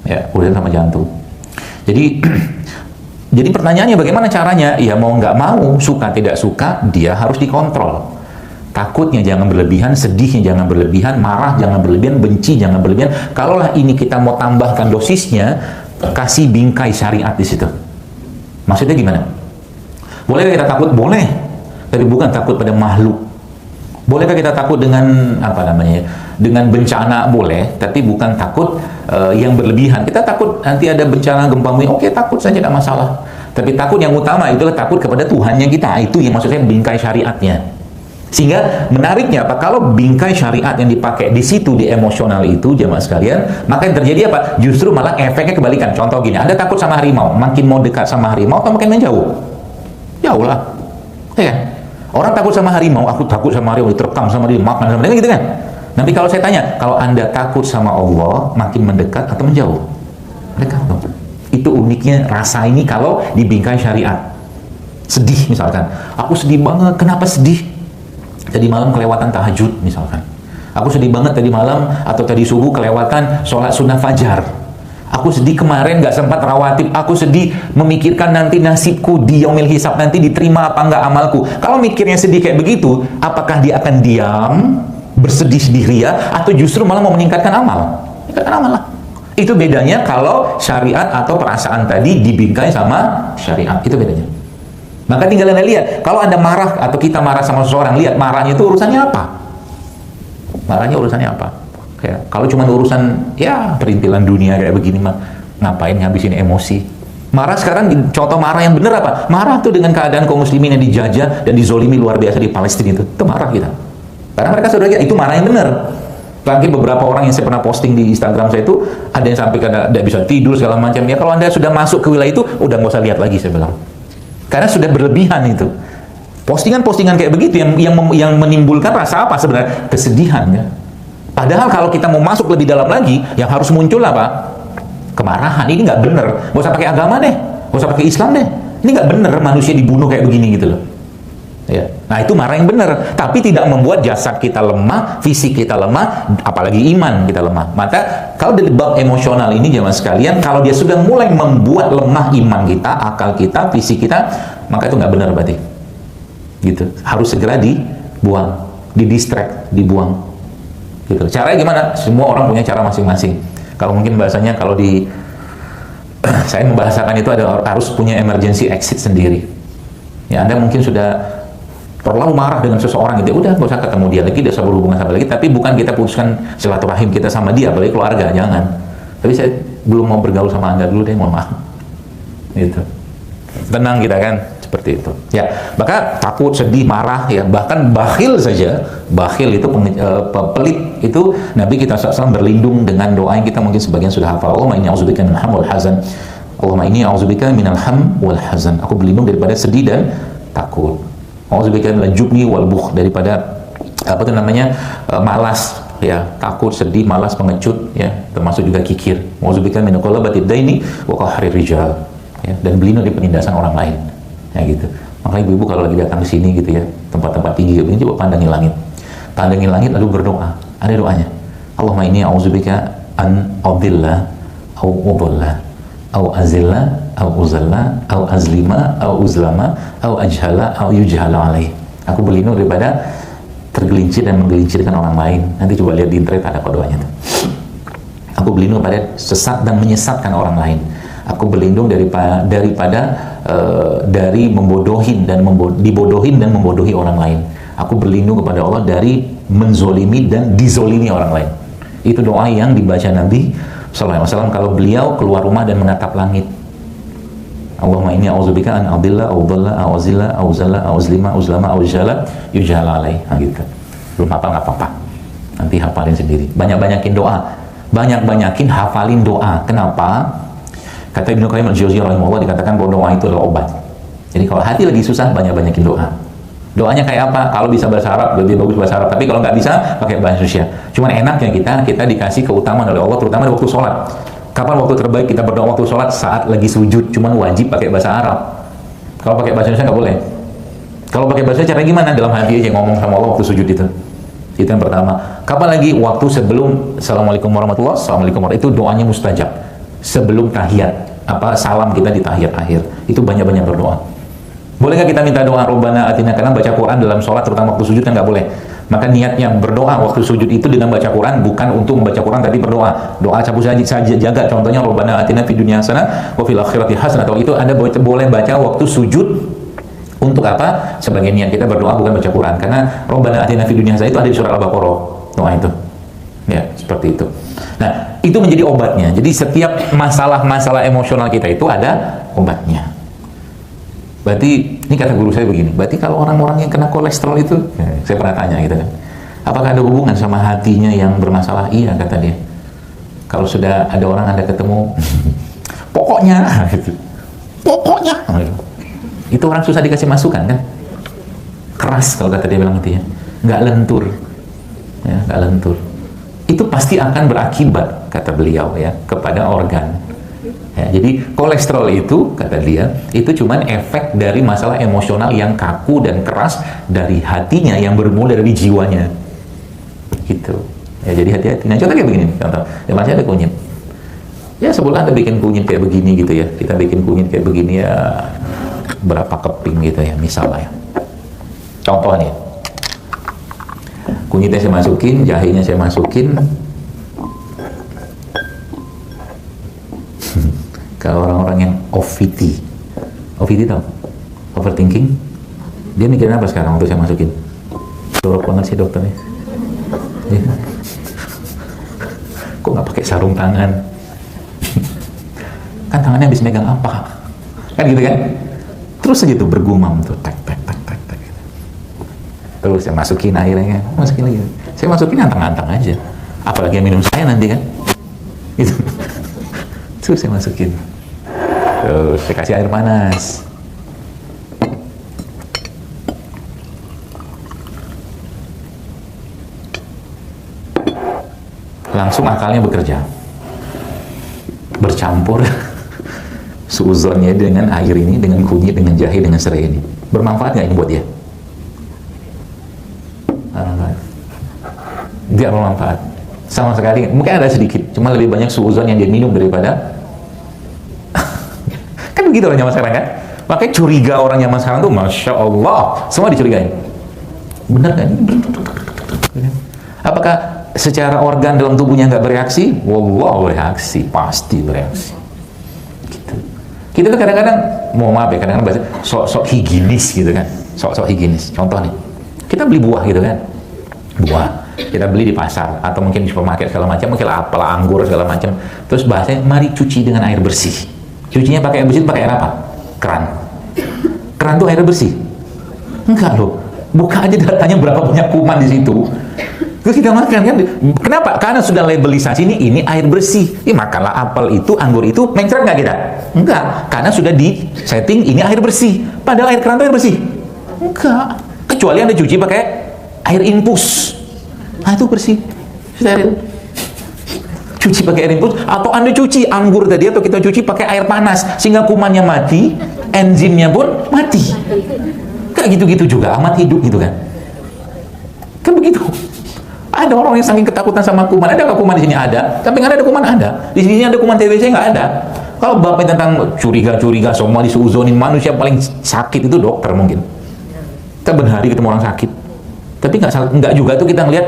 Ya, urusan sama jantung. Jadi jadi pertanyaannya bagaimana caranya? Ya mau nggak mau, suka tidak suka, dia harus dikontrol. Takutnya jangan berlebihan, sedihnya jangan berlebihan, marah jangan berlebihan, benci jangan berlebihan. Kalaulah ini kita mau tambahkan dosisnya, kasih bingkai syariat di situ. Maksudnya gimana? Bolehkah kita takut? Boleh, tapi bukan takut pada makhluk. Bolehkah kita takut dengan dengan bencana? Boleh, tapi bukan takut yang berlebihan. Kita takut nanti ada bencana gempa bumi, oke, takut saja, tidak masalah. Tapi takut yang utama itulah takut kepada Tuhannya kita. Itu yang maksudnya bingkai syariatnya. Sehingga menariknya apa? Kalau bingkai syariat yang dipakai di situ, di emosional itu, jemaah sekalian, maka yang terjadi apa? Justru malah efeknya kebalikan. Contoh gini, Anda takut sama harimau, makin mau dekat sama harimau atau makin menjauh? Jauh lah, ya. Orang takut sama harimau, aku takut sama harimau, diterkam sama dia, makan sama dia, gitu kan? Nanti kalau saya tanya, kalau Anda takut sama Allah, makin mendekat atau menjauh? Mendekat dong. Itu uniknya rasa ini kalau di bingkai syariat. Sedih misalkan, aku sedih banget, kenapa sedih? Tadi malam kelewatan tahajud misalkan. Aku sedih banget tadi malam atau tadi subuh kelewatan sholat sunnah fajar. Aku sedih kemarin gak sempat rawatib. Aku sedih memikirkan nanti nasibku di yaumil hisab, nanti diterima apa enggak amalku. Kalau mikirnya sedih kayak begitu, apakah dia akan diam, bersedih-sedih ria, atau justru malah mau meningkatkan amal? Meningkatkan amal lah. Itu bedanya kalau syariat atau perasaan tadi dibingkai sama syariat. Itu bedanya. Maka tinggal Anda lihat, kalau Anda marah atau kita marah sama seseorang, lihat marahnya itu urusannya apa? Marahnya urusannya apa? Kayak, kalau cuma urusan ya perintilan dunia kayak begini mah, ngapain ngabisin emosi? Marah sekarang, contoh marah yang benar apa? Marah tuh dengan keadaan kaum muslimin yang dijajah dan dizolimi luar biasa di Palestina itu marah kita. Karena mereka sudah lihat itu marah yang benar. Lagi beberapa orang yang saya pernah posting di Instagram saya itu, ada yang sampai tidak bisa tidur segala macam. Ya kalau Anda sudah masuk ke wilayah itu, udah nggak usah lihat lagi, saya bilang. Karena sudah berlebihan itu. Postingan-postingan kayak begitu yang menimbulkan rasa apa sebenarnya? Kesedihan ya. Padahal kalau kita mau masuk lebih dalam lagi, yang harus muncul apa? Kemarahan. Ini nggak bener. Nggak usah pakai agama deh, nggak usah pakai Islam deh. Ini nggak bener manusia dibunuh kayak begini gitu loh. Ya. Nah itu marah yang bener. Tapi tidak membuat jasad kita lemah, fisik kita lemah, apalagi iman kita lemah. Maka kalau dari bab emosional ini jemaah sekalian, kalau dia sudah mulai membuat lemah iman kita, akal kita, fisik kita, maka itu nggak benar berarti. Gitu. Harus segera dibuang, didistract, dibuang. Gitu. Caranya gimana? Semua orang punya cara masing-masing. Kalau mungkin bahasanya kalau saya membahasakan itu harus punya emergency exit sendiri. Ya Anda mungkin sudah terlalu marah dengan seseorang gitu, udah nggak usah ketemu dia lagi, tidak usah berhubungan sama lagi. Tapi bukan kita putuskan silaturahim kita sama dia, apalagi keluarga, jangan. Tapi saya belum mau bergaul sama Anda dulu deh, mohon maaf. Gitu. Tenang kita kan, seperti itu. Ya, maka takut, sedih, marah, ya bahkan bakhil saja, bakhil itu pelit itu Nabi kita SAW berlindung dengan doa yang kita mungkin sebagian sudah hafal. Allahumma inni a'udzubika minal ham wal hazan. Allahumma inni a'udzubika minal ham wal hazan. Aku berlindung daripada sedih dan takut. A'udzubika minal jubni wal bukh, daripada apa itu namanya malas, ya, takut, sedih, malas, pengecut, ya, termasuk juga kikir. A'udzubika min qalabatid daini wa qahrir rijal, ya, dan berlindung dari penindasan orang lain, ya gitu. Makanya ibu-ibu kalau lagi datang ke sini gitu ya, tempat-tempat tinggi ini, coba pandangi langit. Pandangi langit lalu berdoa. Ada doanya. Allahumma inni a'udzubika an adilla au udalla au azilla au uzalla au azlima au uzlama au ajhala au yujhala alaih. Aku berlindung daripada tergelincir dan menggelincirkan orang lain. Nanti coba lihat di internet ada doanya tuh. Aku berlindung pada sesat dan menyesatkan orang lain. Aku berlindung daripada dari membodohin dan dibodohin dan membodohi orang lain. Aku berlindung kepada Allah dari menzolimi dan dizolimi orang lain. Itu doa yang dibaca Nabi SAW kalau beliau keluar rumah dan menatap langit. Allahumma inni a'udzubika an adilla au dhalla au azilla au zalla au azlima au uzlama au jala yujhala alaih. Nah, gitu. Belum hafal nggak apa-apa. Nanti hafalin sendiri. Banyak-banyakin doa. Banyak-banyakin hafalin doa. Kenapa? Kata Ibnu Qayyim al-Jauziyah rahimahullah, dikatakan bahwa doa itu adalah obat. Jadi kalau hati lagi susah, banyak-banyakin doa. Doanya kayak apa? Kalau bisa bahasa Arab, lebih bagus bahasa Arab. Tapi kalau nggak bisa, pakai bahasa Indonesia. Cuman enaknya kita dikasih keutamaan oleh Allah, terutama di waktu sholat. Kapan waktu terbaik kita berdoa waktu sholat? Saat lagi sujud, cuman wajib pakai bahasa Arab. Kalau pakai bahasa Indonesia nggak boleh. Kalau pakai bahasa Indonesia caranya gimana? Dalam hati aja ngomong sama Allah waktu sujud itu. Itu yang pertama. Kapan lagi? Waktu sebelum Assalamualaikum warahmatullahi wabarakatuh. Assalamualaikum warahmatullahi wabarakatuh. Itu doanya mustajab. Sebelum tahiyat, salam kita di tahiyat akhir. Itu banyak-banyak berdoa. Boleh nggak kita minta doa Rabbana atina, karena baca Quran dalam sholat terutama waktu sujud kan nggak boleh. Maka niatnya berdoa waktu sujud itu dengan baca Quran, bukan untuk membaca Quran tadi berdoa. Doa sabu saja jaga, contohnya Rabbana atina fid dunya hasanah wa fil akhirati hasanah. Atau itu Anda boleh baca waktu sujud. Untuk apa? Sebagai niat kita berdoa, bukan baca Quran. Karena Rabbana atina fid dunya hasanah itu ada di surah Al-Baqarah. Doa itu. Ya, seperti itu. Nah, itu menjadi obatnya. Jadi setiap masalah-masalah emosional kita itu ada obatnya. Berarti, ini kata guru saya begini, berarti kalau orang-orang yang kena kolesterol itu, saya pernah tanya gitu kan, apakah ada hubungan sama hatinya yang bermasalah? Iya, kata dia. Kalau sudah ada orang Anda ketemu, pokoknya, gitu. Pokoknya, itu orang susah dikasih masukan kan? Keras kalau kata dia bilang gitu ya, nggak lentur, ya, nggak lentur. Itu pasti akan berakibat, kata beliau ya, kepada organ. Ya, jadi kolesterol itu, kata dia, itu cuman efek dari masalah emosional yang kaku dan keras dari hatinya yang bermula dari jiwanya. Gitu. Ya, jadi hati-hati. Nah, contoh kayak begini, contoh. Ya, masih ada kunyit. Ya, sebulan Anda bikin kunyit kayak begini gitu ya. Kita bikin kunyit kayak begini ya, berapa keping gitu ya, misalnya. Contoh nih. Kunyitnya saya masukin, jahenya saya masukin. Kalau orang-orang yang OVT tau? Overthinking, dia mikirin apa sekarang waktu saya masukin? Dorok banget sih dokternya. Ya. Kok nggak pakai sarung tangan? Kan tangannya habis megang apa? Kan gitu kan? Terus aja tuh bergumam tuh, tak. Terus saya masukin airnya, masukin lagi. Saya masukin antang-antang aja. Apalagi yang minum saya nanti kan? Gitu. Terus saya masukin. Terus saya kasih air panas. Langsung akalnya bekerja. Bercampur suuzonnya dengan air ini, dengan kunyit, dengan jahe, dengan serai ini. Bermanfaat nggak ini buat dia? Tidak bermanfaat. Sama sekali. Mungkin ada sedikit. Cuma lebih banyak suuzon yang dia minum daripada begitu orang zaman sekarang kan, makanya curiga orang zaman sekarang tuh Masya Allah semua dicurigain. Benar kan? Apakah secara organ dalam tubuhnya nggak bereaksi? Wallah bereaksi, pasti bereaksi gitu. Kita tuh kadang-kadang, mau maaf ya, kadang-kadang sok-sok higienis gitu kan, sok-sok higienis. Contoh nih, kita beli buah gitu kan, buah kita beli di pasar atau mungkin di supermarket segala macam, mungkin apel, anggur segala macam, terus bahasanya mari cuci dengan air bersih. Cucinya pakai air bersih, pakai air apa? Keran. keran itu air bersih? Enggak loh. Buka aja datanya berapa banyak kuman di situ. Terus kita makan kan? Kenapa? Karena sudah labelisasi ini air bersih. Makanlah apel itu, anggur itu, mencret nggak kita? Enggak. Karena sudah di setting ini air bersih. Padahal air keran itu air bersih? Enggak. Kecuali Anda cuci pakai air infus. Nah itu bersih. Steril. Cuci pakai air infus, atau Anda cuci anggur tadi, atau kita cuci pakai air panas sehingga kumannya mati, enzimnya pun mati. Kayak gitu-gitu juga amat hidup gitu kan. Kan begitu. Ada orang yang saking ketakutan sama kuman. Ada nggak kuman di sini? Ada. Tapi nggak ada kuman, ada. Di sini ada kuman TBC, nggak ada. Kalau bapak tentang curiga-curiga semua disuzonin, manusia paling sakit itu dokter mungkin. Kita berhari ketemu orang sakit. Tapi nggak juga tuh kita ngelihat,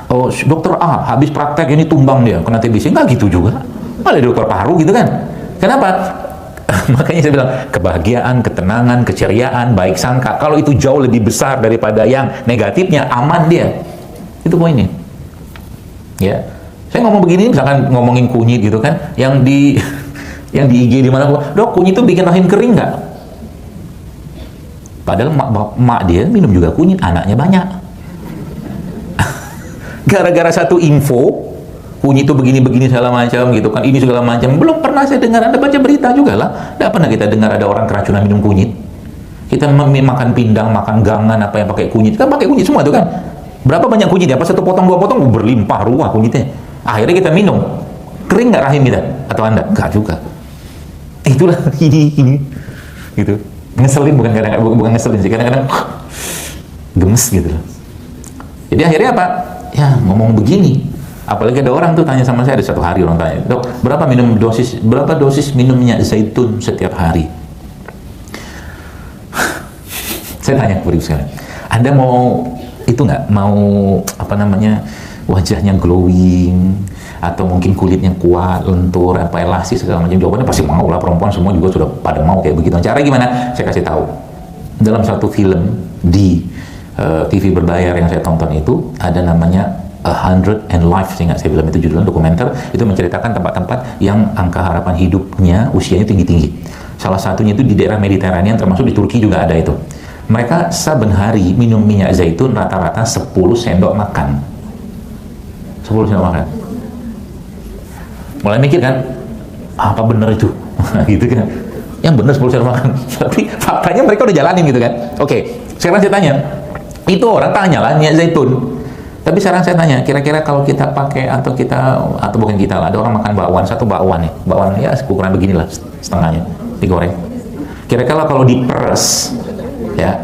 oh dokter A habis praktek ini tumbang dia kena TBC. Nggak gitu juga. Ada dokter paru gitu kan. Kenapa? Makanya saya bilang, kebahagiaan, ketenangan, keceriaan, baik sangka, kalau itu jauh lebih besar daripada yang negatifnya, aman dia. Itu poinnya. Ya, saya ngomong begini, misalkan ngomongin kunyit gitu kan, yang di IG di mana, dok kunyit itu bikin rahim kering nggak? Padahal mak dia minum juga kunyit, anaknya banyak. Gara-gara satu info, kunyit itu begini-begini segala macam gitu kan, ini segala macam, belum pernah saya dengar. Anda baca berita juga lah, tidak pernah kita dengar ada orang keracunan minum kunyit. Kita makan pindang, makan gangan, apa yang pakai kunyit, kan pakai kunyit semua tuh kan. Berapa banyak kunyit ya? Pas satu potong, dua potong, berlimpah ruah kunyitnya. Akhirnya kita minum, kering nggak rahim kita? Atau Anda? Nggak juga. Itulah ini gitu. Ngeselin, bukan ngeselin sih, kadang-kadang gemes gitu loh. Jadi akhirnya apa? Ya ngomong begini. Apalagi ada orang tuh tanya sama saya, ada satu hari orang tanya, dok, berapa dosis minum minyak zaitun setiap hari? Saya tanya kepada sekalian, Anda mau itu nggak? Mau apa namanya, wajahnya glowing, atau mungkin kulitnya kuat, lentur, apa elastis segala macam? Jawabannya pasti mau lah, perempuan semua juga sudah pada mau kayak begitu. Cara gimana? Saya kasih tahu. Dalam satu film di TV berbayar yang saya tonton itu ada namanya A 100 and Life, saya ingat saya film itu, judulnya dokumenter, itu menceritakan tempat-tempat yang angka harapan hidupnya usianya tinggi-tinggi. Salah satunya itu di daerah Mediterania, termasuk di Turki juga ada itu. Mereka saben hari minum minyak zaitun rata-rata 10 sendok makan. 10 sendok makan. Mulai mikir kan, apa bener itu? Gitu kan. Yang bener 10 sendok makan. Tapi faktanya mereka udah jalanin gitu kan. Oke, sekarang saya tanya, itu orang tanya lah minyak zaitun. Tapi sekarang saya tanya, kira-kira kalau kita pakai atau bukan kita lah, ada orang makan bakwan, satu bakwan nih, bakwan ya ukuran beginilah setengahnya, digoreng. Kira-kira kalau diperes, ya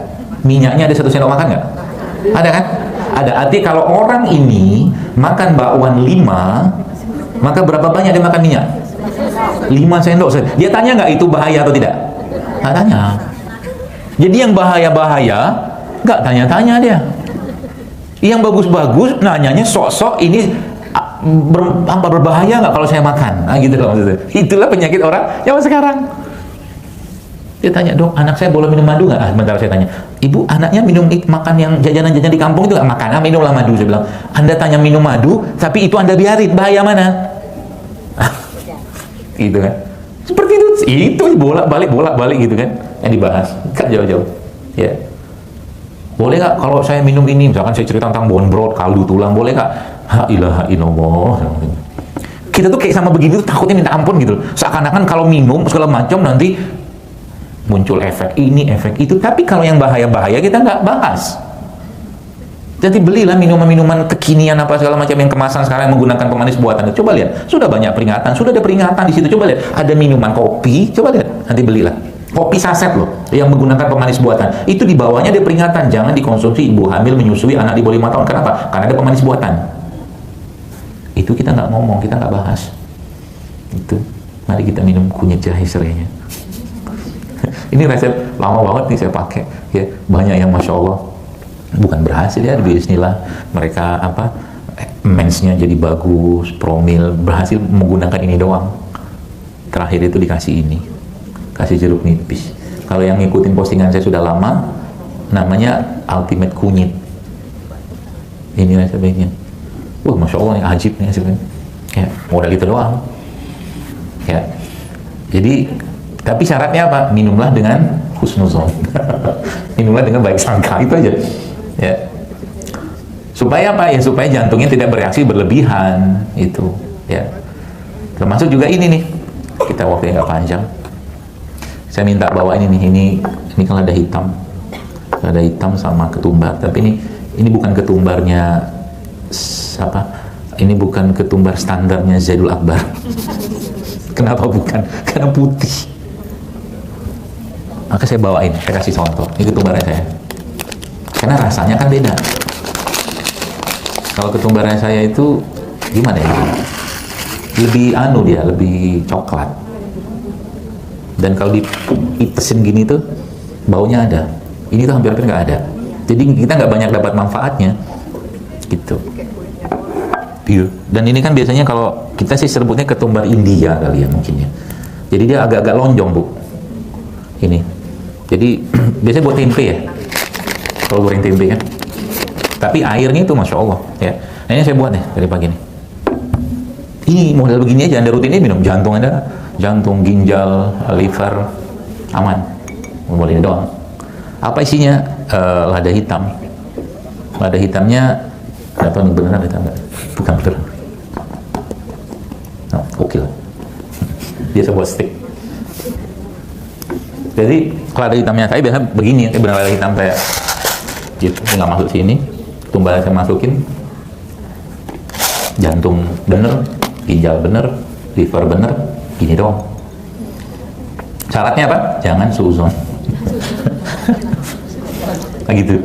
minyaknya ada 1 sendok makan nggak? Ada kan? Ada. Arti kalau orang ini makan bakwan 5, maka berapa banyak dia makan minyak? 5 sendok. Dia tanya nggak itu bahaya atau tidak? Nggak tanya. Jadi yang bahaya-bahaya nggak tanya-tanya dia. Yang bagus-bagus nanyanya sok-sok ini berbahaya nggak kalau saya makan? Nah gitu loh maksudnya. Itulah penyakit orang zaman sekarang. Dia tanya, dok, anak saya boleh minum madu nggak? Sebentar saya tanya, ibu anaknya makan yang jajanan-jajanan di kampung itu nggak makan? Minumlah madu. Saya bilang, Anda tanya minum madu, tapi itu Anda biarin, bahaya mana? Gitu kan? Seperti itu bolak-balik gitu kan? Yang dibahas, kan jauh-jauh. Ya. Boleh nggak kalau saya minum ini, misalkan saya cerita tentang bone broth, kaldu tulang, boleh nggak? Ha ilaha illallah. Kita tuh kayak sama begini tuh takutnya minta ampun gitu. Seakan-akan kalau minum segala macam nanti muncul efek ini, efek itu. Tapi kalau yang bahaya-bahaya kita nggak bahas. Jadi belilah minuman-minuman kekinian apa segala macam yang kemasan sekarang yang menggunakan pemanis buatan. Coba lihat, sudah banyak peringatan, sudah ada peringatan di situ. Coba lihat, ada minuman kopi, coba lihat, nanti belilah. Kopi saset loh, yang menggunakan pemanis buatan. Itu di bawahnya ada peringatan, jangan dikonsumsi ibu hamil menyusui anak di bawah 5 tahun. Kenapa? Karena ada pemanis buatan. Itu kita nggak ngomong, kita nggak bahas. Itu, mari kita minum kunyit jahe serainya. Ini resep lama banget nih saya pakai. Ya, banyak yang masya Allah bukan berhasil ya, bismillah. Mereka mensnya jadi bagus, promil, berhasil menggunakan ini doang. Terakhir itu dikasih ini. Kasih jeruk nipis. Kalau yang ngikutin postingan saya sudah lama, namanya Ultimate Kunyit. Ini resepnya. Wah, masya Allah, yang ajib nih hasilnya. Ya, modal itu doang. Ya, jadi tapi syaratnya apa? Minumlah dengan husnuzon. Minumlah dengan baik sangka, itu aja. Ya. Supaya apa ya? Supaya jantungnya tidak bereaksi berlebihan, itu. Ya. Termasuk juga ini nih. Kita waktunya nggak panjang. Saya minta bawa ini nih. Ini kan lada hitam. Lada hitam sama ketumbar. Tapi ini bukan ketumbarnya apa? Ini bukan ketumbar standarnya Zaidul Akbar. Kenapa bukan? Karena putih. Maka saya bawain, saya kasih contoh. Ini ketumbarnya saya. Karena rasanya kan beda. Kalau ketumbarnya saya itu gimana ya? Lebih dia, lebih coklat. Dan kalau dipesin gini tuh baunya ada. Ini tuh hampir-hampir nggak ada. Jadi kita nggak banyak dapat manfaatnya. Gitu. Iya. Dan ini kan biasanya kalau kita sih sebutnya ketumbar India kali ya mungkin ya. Jadi dia agak-agak lonjong, Bu. Ini. Jadi biasanya buat tempe ya. Kalau goreng tempe kan. Tapi airnya itu Masya Allah ya. Nah, ini saya buat nih dari pagi nih. Ini model begini aja, Anda rutinnya minum. Jantung Anda, jantung, ginjal, liver, aman. Model ini doang. Apa isinya? Lada hitam. Lada hitamnya nggak tahu nih beneran atau enggak. Bukan bener. Oh, oke lah. Biasa buat stick. Jadi kalau lada hitamnya saya biasa begini, benar lada hitam kayak gitu, nggak masuk sini. Tumbal saya masukin, jantung bener, ginjal bener, liver bener, gini doang. Syaratnya apa? Jangan suuzon. Nah gitu.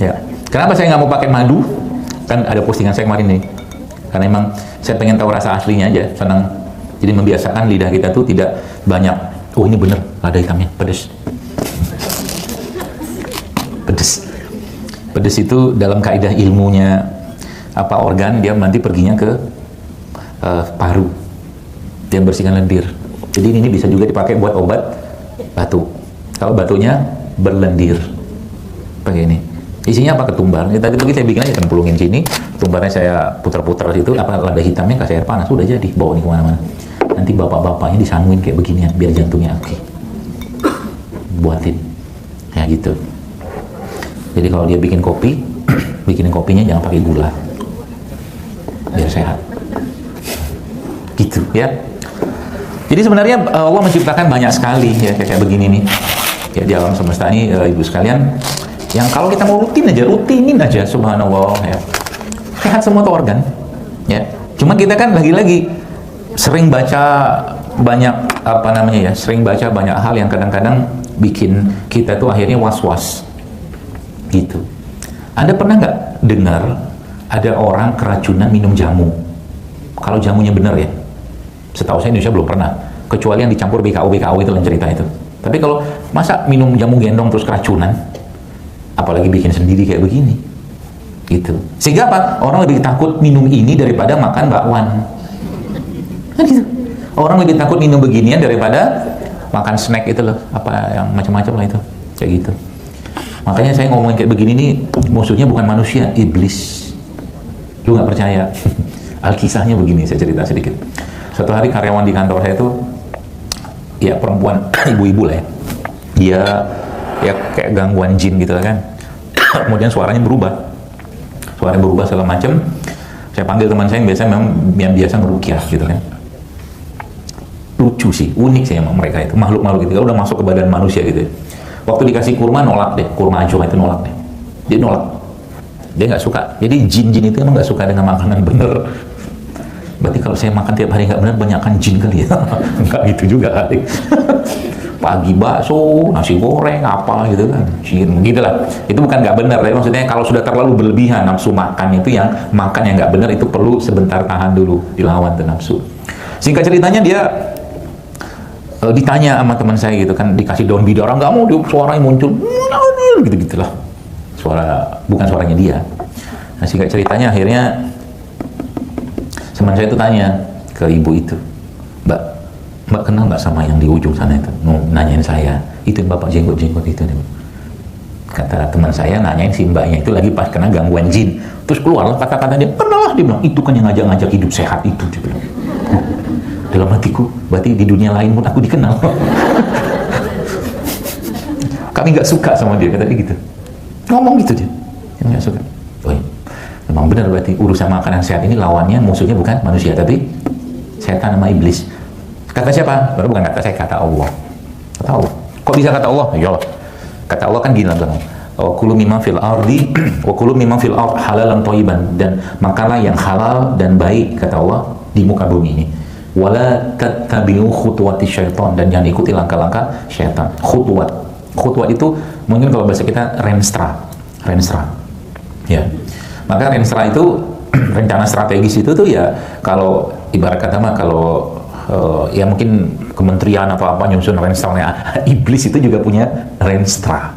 Ya. Kenapa saya nggak mau pakai madu? Kan ada postingan saya kemarin nih. Karena emang saya pengen tahu rasa aslinya aja, senang. Jadi membiasakan lidah kita tuh tidak banyak. Oh ini bener, lada hitamnya pedes. Pedes. Pedes itu dalam kaidah ilmunya apa organ, dia nanti perginya ke paru, dia bersihkan lendir. Jadi ini bisa juga dipakai buat obat batuk. Kalau batuknya berlendir, pakai ini. Isinya apa? Ketumbar. Tadi pagi saya bikin aja, cemplungin sini, ketumbarnya saya putar-putar situ, apa lada hitamnya kasih air panas, udah jadi, bawa ini kemana-mana. Nanti bapak-bapaknya disangguin kayak beginian, biar jantungnya oke. Buatin, ya gitu. Jadi kalau dia bikin kopi, bikinin kopinya jangan pakai gula, biar sehat. Gitu ya. Jadi sebenarnya Allah menciptakan banyak sekali ya kayak begini nih. Ya di alam semesta ini ibu sekalian, yang kalau kita mau rutinin aja, subhanallah ya. Sehat semua tuh organ. Ya. Cuma kita kan lagi-lagi sering baca banyak apa namanya ya, sering baca banyak hal yang kadang-kadang bikin kita tuh akhirnya was-was. Gitu. Anda pernah nggak dengar ada orang keracunan minum jamu? Kalau jamunya benar ya, setahu saya Indonesia belum pernah. Kecuali yang dicampur BKO itu yang cerita itu. Tapi kalau masa minum jamu gendong terus keracunan, apalagi bikin sendiri kayak begini, gitu. Sehingga apa? Orang lebih takut minum ini daripada makan bakwan. Kan gitu. Orang lebih takut minum beginian daripada makan snack itu loh, apa yang macam-macam lah itu, kayak gitu. Makanya saya ngomongin kayak begini nih, musuhnya bukan manusia, iblis. Lu nggak percaya? Alkisahnya begini, saya cerita sedikit. Suatu hari karyawan di kantor saya itu, ya perempuan, ibu-ibu lah ya. Dia ya kayak gangguan jin gitu kan. Kemudian suaranya berubah segala macam. Saya panggil teman saya yang biasa ngerukyah gitu kan. Lucu sih, unik sih emang mereka itu, makhluk-makhluk itu. Kalau udah masuk ke badan manusia gitu ya. Waktu dikasih kurma nolak deh, kurma ajo itu nolak deh. Dia nolak, dia nggak suka. Jadi jin-jin itu emang nggak suka dengan makanan bener. Berarti kalau saya makan tiap hari nggak bener, banyakkan jin kali ya. Nggak gitu juga kali. Pagi bakso, nasi goreng, apa gitu kan, jin gitu lah. Itu bukan nggak bener, tapi maksudnya kalau sudah terlalu berlebihan nafsu makan itu, yang makan yang nggak bener itu perlu sebentar tahan dulu, dilawan tuh nafsu. Singkat ceritanya dia ditanya sama teman saya gitu kan, dikasih daun bidara nggak mau, dia suaranya muncul gitu gitulah, bukan suaranya dia. Nah singkat ceritanya akhirnya teman saya itu tanya ke ibu itu, mbak kenal nggak sama yang di ujung sana itu? Nanyain saya, itu yang bapak jenggot itu. Kata teman saya, nanyain si mbaknya itu lagi pas kena gangguan jin, terus keluarlah kata-kata dia, kenal lah, dia bilang itu kan yang ngajak-ngajak hidup sehat itu, dia bilang. Dalam hatiku, berarti di dunia lain pun aku dikenal. kami nggak suka sama dia, kata dia gitu. Ngomong gitu dia, yang nggak suka. Oh, iya. Memang benar berarti urusan makanan sehat ini lawannya, musuhnya bukan manusia tapi setan sama iblis. Kata siapa? Baru bukan kata saya, kata Allah. Kata Allah. Kok bisa kata Allah? Ya Allah. Kata Allah kan gini lah, wa kulu mimma fil ardi wa kulu mimma fil ard halalan thayyiban, dan makanlah yang halal dan baik, kata Allah, di muka bumi ini. Wala tattabi'u khutuwati syaitan, dan jangan ikuti langkah-langkah syaitan. Khutwat itu mungkin kalau bahasa kita renstra. Ya. Maka renstra itu rencana strategis itu tuh ya, kalau ibarat kata mah kalau ya mungkin kementerian atau apa nyusun renstranya, iblis itu juga punya renstra.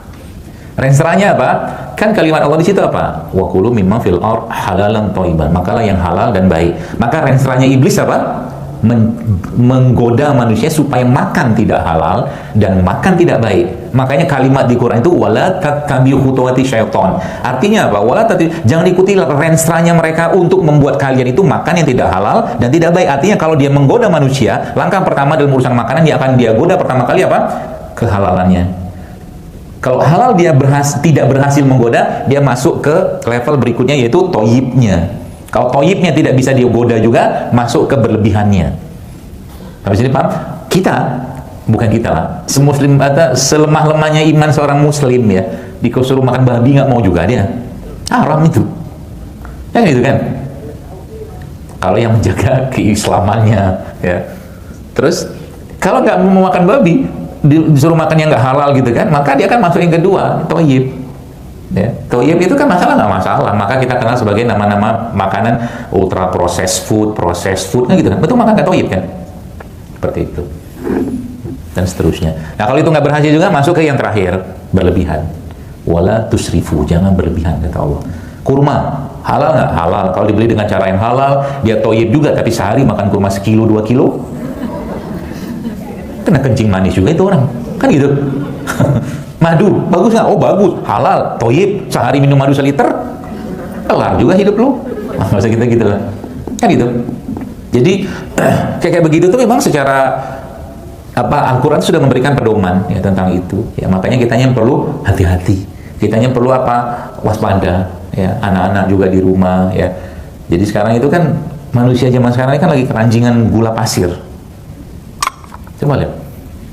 Renstranya apa? Kan kalimat Allah di situ apa? Wa kulu mimma fil ard halalan thayyiban, makalah yang halal dan baik. Maka renstranya iblis apa? Menggoda manusia supaya makan tidak halal dan makan tidak baik. Makanya kalimat di Quran itu wala tattabi'u khutuwati syaitan. Artinya apa? Jangan ikuti renstranya mereka untuk membuat kalian itu makan yang tidak halal dan tidak baik. Artinya kalau dia menggoda manusia, langkah pertama dalam urusan makanan dia goda pertama kali apa? Kehalalannya. Kalau halal dia tidak berhasil menggoda, dia masuk ke level berikutnya, yaitu toyibnya. Kalau toyibnya tidak bisa digoda juga, masuk ke berlebihannya. Habis ini paham? Bukan kita lah, selemah-lemahnya iman seorang muslim ya, disuruh makan babi nggak mau juga dia. Haram itu. Ya gitu kan? Kalau yang menjaga keislamannya ya. Terus kalau nggak mau makan babi, disuruh makan yang nggak halal gitu kan, maka dia akan masuk yang kedua, toyib. Ya, toyib itu kan nggak masalah, maka kita kenal sebagai nama-nama makanan ultra processed food kan gitu kan, betul, makan nggak toyib kan, seperti itu dan seterusnya. Nah kalau itu nggak berhasil juga, masuk ke yang terakhir, berlebihan. Wala tusrifu, jangan berlebihan, kata Allah. Kurma halal nggak? Halal kalau dibeli dengan cara yang halal, dia toyib juga, tapi sehari makan kurma 1-2 kilo kena kencing manis juga itu orang kan gitu. Madu, bagus nggak? Oh bagus, halal, toyib, sehari minum madu 1 liter, kelar juga hidup lu. Masa kita gitu lah, kan gitu. Jadi kayak begitu tuh memang secara Al-Quran sudah memberikan pedoman ya tentang itu. Ya makanya kitanya perlu hati-hati, kitanya perlu waspada. Ya anak-anak juga di rumah ya. Jadi sekarang itu kan manusia zaman sekarang ini kan lagi keranjingan gula pasir. Coba lihat.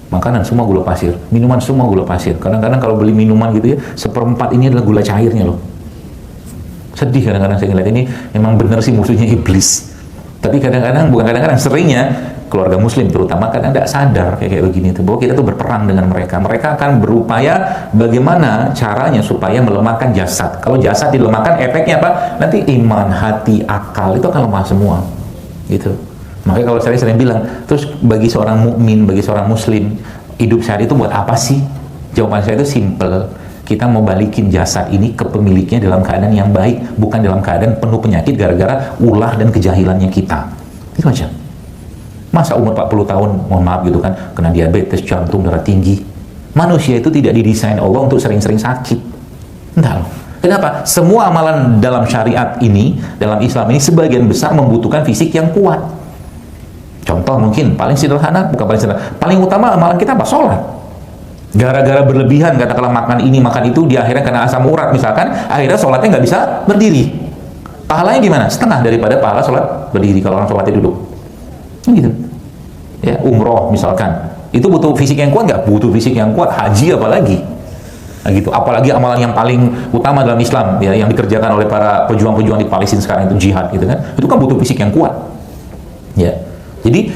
Makanan semua gula pasir, minuman semua gula pasir. Kadang-kadang kalau beli minuman gitu ya, 1/4 ini adalah gula cairnya loh. Sedih kadang-kadang saya ngeliat ini, emang bener sih musuhnya iblis. Tapi kadang-kadang, bukan kadang-kadang, seringnya keluarga muslim terutama kadang tidak sadar kayak begini tuh, bahwa kita tuh berperang dengan mereka. Mereka akan berupaya bagaimana caranya supaya melemahkan jasad. Kalau jasad dilemahkan, efeknya apa? Nanti iman, hati, akal itu akan lemah semua. Gitu. Makanya kalau saya sering bilang, terus bagi seorang mukmin, bagi seorang muslim, hidup sehat itu buat apa sih? Jawaban saya itu simple. Kita mau balikin jasad ini ke pemiliknya dalam keadaan yang baik, bukan dalam keadaan penuh penyakit gara-gara ulah dan kejahilannya kita. Itu aja. Masa umur 40 tahun, mohon maaf gitu kan, kena diabetes, jantung, darah tinggi. Manusia itu tidak didesain Allah untuk sering-sering sakit. Entah loh. Kenapa? Semua amalan dalam syariat ini, dalam Islam ini, sebagian besar membutuhkan fisik yang kuat. Contoh mungkin paling sederhana, bukan paling sederhana, paling utama amalan kita apa? Sholat. Gara-gara berlebihan, katakanlah makan ini, makan itu, di akhirnya kena asam urat misalkan, akhirnya sholatnya nggak bisa berdiri. Pahalanya gimana? Setengah daripada pahala sholat berdiri kalau orang sholatnya duduk. Gitu. Ya, umroh misalkan, itu butuh fisik yang kuat nggak? Butuh fisik yang kuat. Haji apalagi. Nah, gitu. Apalagi amalan yang paling utama dalam Islam, ya, yang dikerjakan oleh para pejuang-pejuang di Palestina sekarang itu jihad, gitu kan? Itu kan butuh fisik yang kuat. Ya. Jadi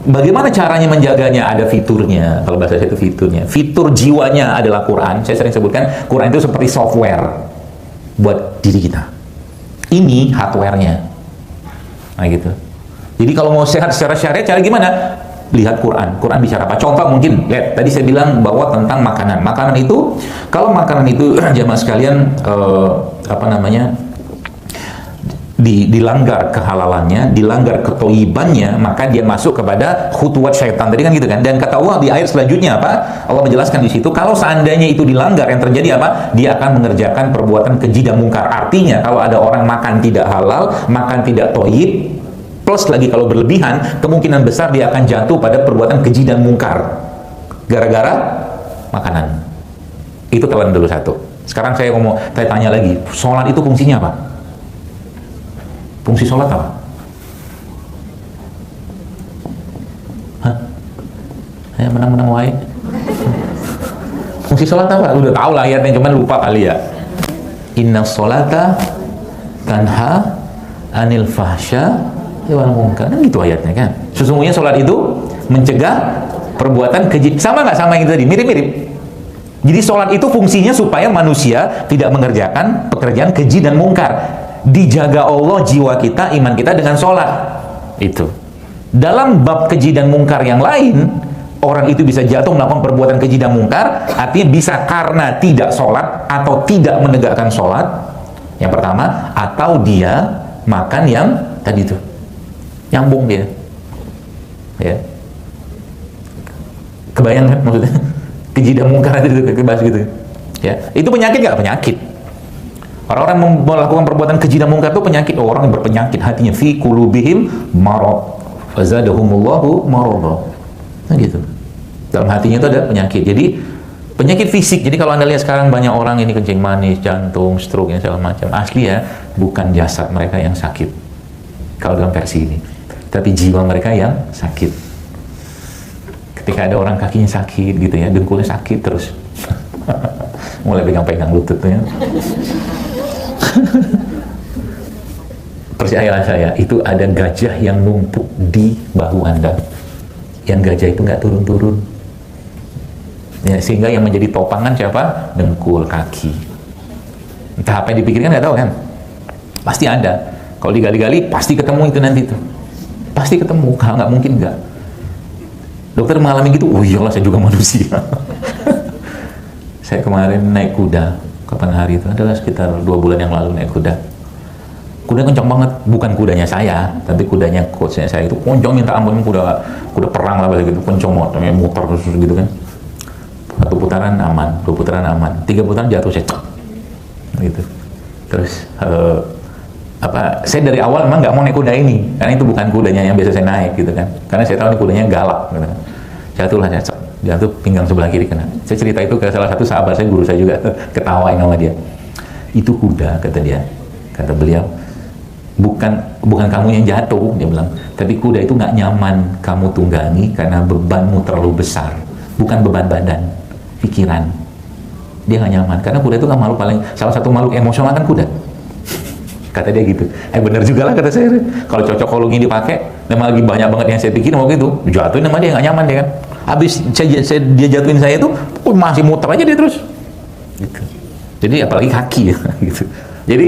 bagaimana caranya menjaganya? Ada fiturnya. Kalau bahasa saya itu fiturnya. Fitur jiwanya adalah Quran. Saya sering sebutkan Quran itu seperti software buat diri kita. Ini hardware-nya. Nah gitu. Jadi kalau mau sehat secara syariat, cara gimana? Lihat Quran. Quran bicara apa? Contoh mungkin, lihat tadi saya bilang bahwa tentang makanan. Makanan itu, kalau makanan itu jamaah sekalian dilanggar kehalalannya, dilanggar ketoyibannya, maka dia masuk kepada khutuwat syaitan tadi kan gitu kan. Dan kata Allah di ayat selanjutnya apa? Allah menjelaskan di situ, kalau seandainya itu dilanggar, yang terjadi apa? Dia akan mengerjakan perbuatan keji dan mungkar. Artinya kalau ada orang makan tidak halal, makan tidak toyib, plus lagi kalau berlebihan, kemungkinan besar dia akan jatuh pada perbuatan keji dan mungkar. gara-gara makanan. Itu telan dulu satu. Sekarang saya tanya lagi, sholat itu fungsinya apa? Fungsi sholat apa? Hah? Saya menang-menang wae. Fungsi sholat apa? Udah tahu lah ayatnya, cuman lupa kali ya. Inna sholata tanha anil fahsya wal munkar. Kan gitu ayatnya kan. Sesungguhnya sholat itu mencegah perbuatan keji. Sama nggak sama yang itu tadi? Mirip-mirip. Jadi sholat itu fungsinya supaya manusia tidak mengerjakan pekerjaan keji dan mungkar. Dijaga Allah jiwa kita, iman kita dengan sholat. Itu. Dalam bab keji dan mungkar yang lain, orang itu bisa jatuh melakukan perbuatan keji dan mungkar, artinya bisa karena tidak sholat atau tidak menegakkan sholat. Yang pertama, atau dia makan yang tadi itu, nyambung dia. Ya. Kebayang kan maksudnya? Keji dan mungkar itu kebas gitu. Ya, itu penyakit nggak? Penyakit. Orang-orang melakukan perbuatan keji dan mungkar itu penyakit. Orang yang berpenyakit hatinya, fi qulubihim marad, fazadahumullahu marada. Nah gitu. Dalam hatinya itu ada penyakit. Jadi penyakit fisik. Jadi kalau Anda lihat sekarang banyak orang ini kencing manis, jantung, stroke, yang segala macam. Asli ya, bukan jasad mereka yang sakit. Kalau dalam versi ini. Tapi jiwa mereka yang sakit. Ketika ada orang kakinya sakit gitu ya, dengkulnya sakit terus. Mulai pegang-pegang lututnya. Percayalah saya, itu ada gajah yang numpuk di bahu Anda. Yang gajah itu nggak turun-turun. Ya, sehingga yang menjadi topangan siapa? Dengkul, kaki. Entah apa yang dipikirkan nggak tahu kan? Pasti ada. Kalau digali-gali pasti ketemu itu nanti tuh. Pasti ketemu, kalau nggak mungkin nggak. Dokter mengalami gitu, oh iyalah saya juga manusia. Saya kemarin naik kuda, kapan hari itu? Adalah sekitar 2 bulan yang lalu naik kuda. Kuda kencang banget, bukan kudanya saya, tapi kudanya coachnya saya itu kencang minta ampun, kuda perang lah gitu, kencang banget, muter terus gitu kan. 1 putaran aman, 2 putaran aman, 3 putaran jatuh saya cek, gitu. Terus saya dari awal memang nggak mau naik kuda ini, karena itu bukan kudanya yang biasa saya naik gitu kan, karena saya tahu ini kudanya galak gitu kan. Jatuhlah saya cek, jatuh pinggang sebelah kiri kena. Saya cerita itu ke salah satu sahabat saya, guru saya juga, ketawain sama dia. Itu kuda, kata dia, kata beliau, bukan kamu yang jatuh, dia bilang, tapi kuda itu nggak nyaman kamu tunggangi karena bebanmu terlalu besar, bukan beban badan, pikiran. Dia nggak nyaman karena kuda itu kan salah satu makhluk emosional kan kuda. Kata dia gitu. Bener juga lah kata saya. Kalau cocokologi dipakai, memang lagi banyak banget yang saya pikirin waktu itu. Jatuhin sama dia nggak nyaman dia kan. Habis dia jatuhin saya itu, masih muter aja dia terus. Gitu. Jadi apalagi kaki ya. Gitu. Jadi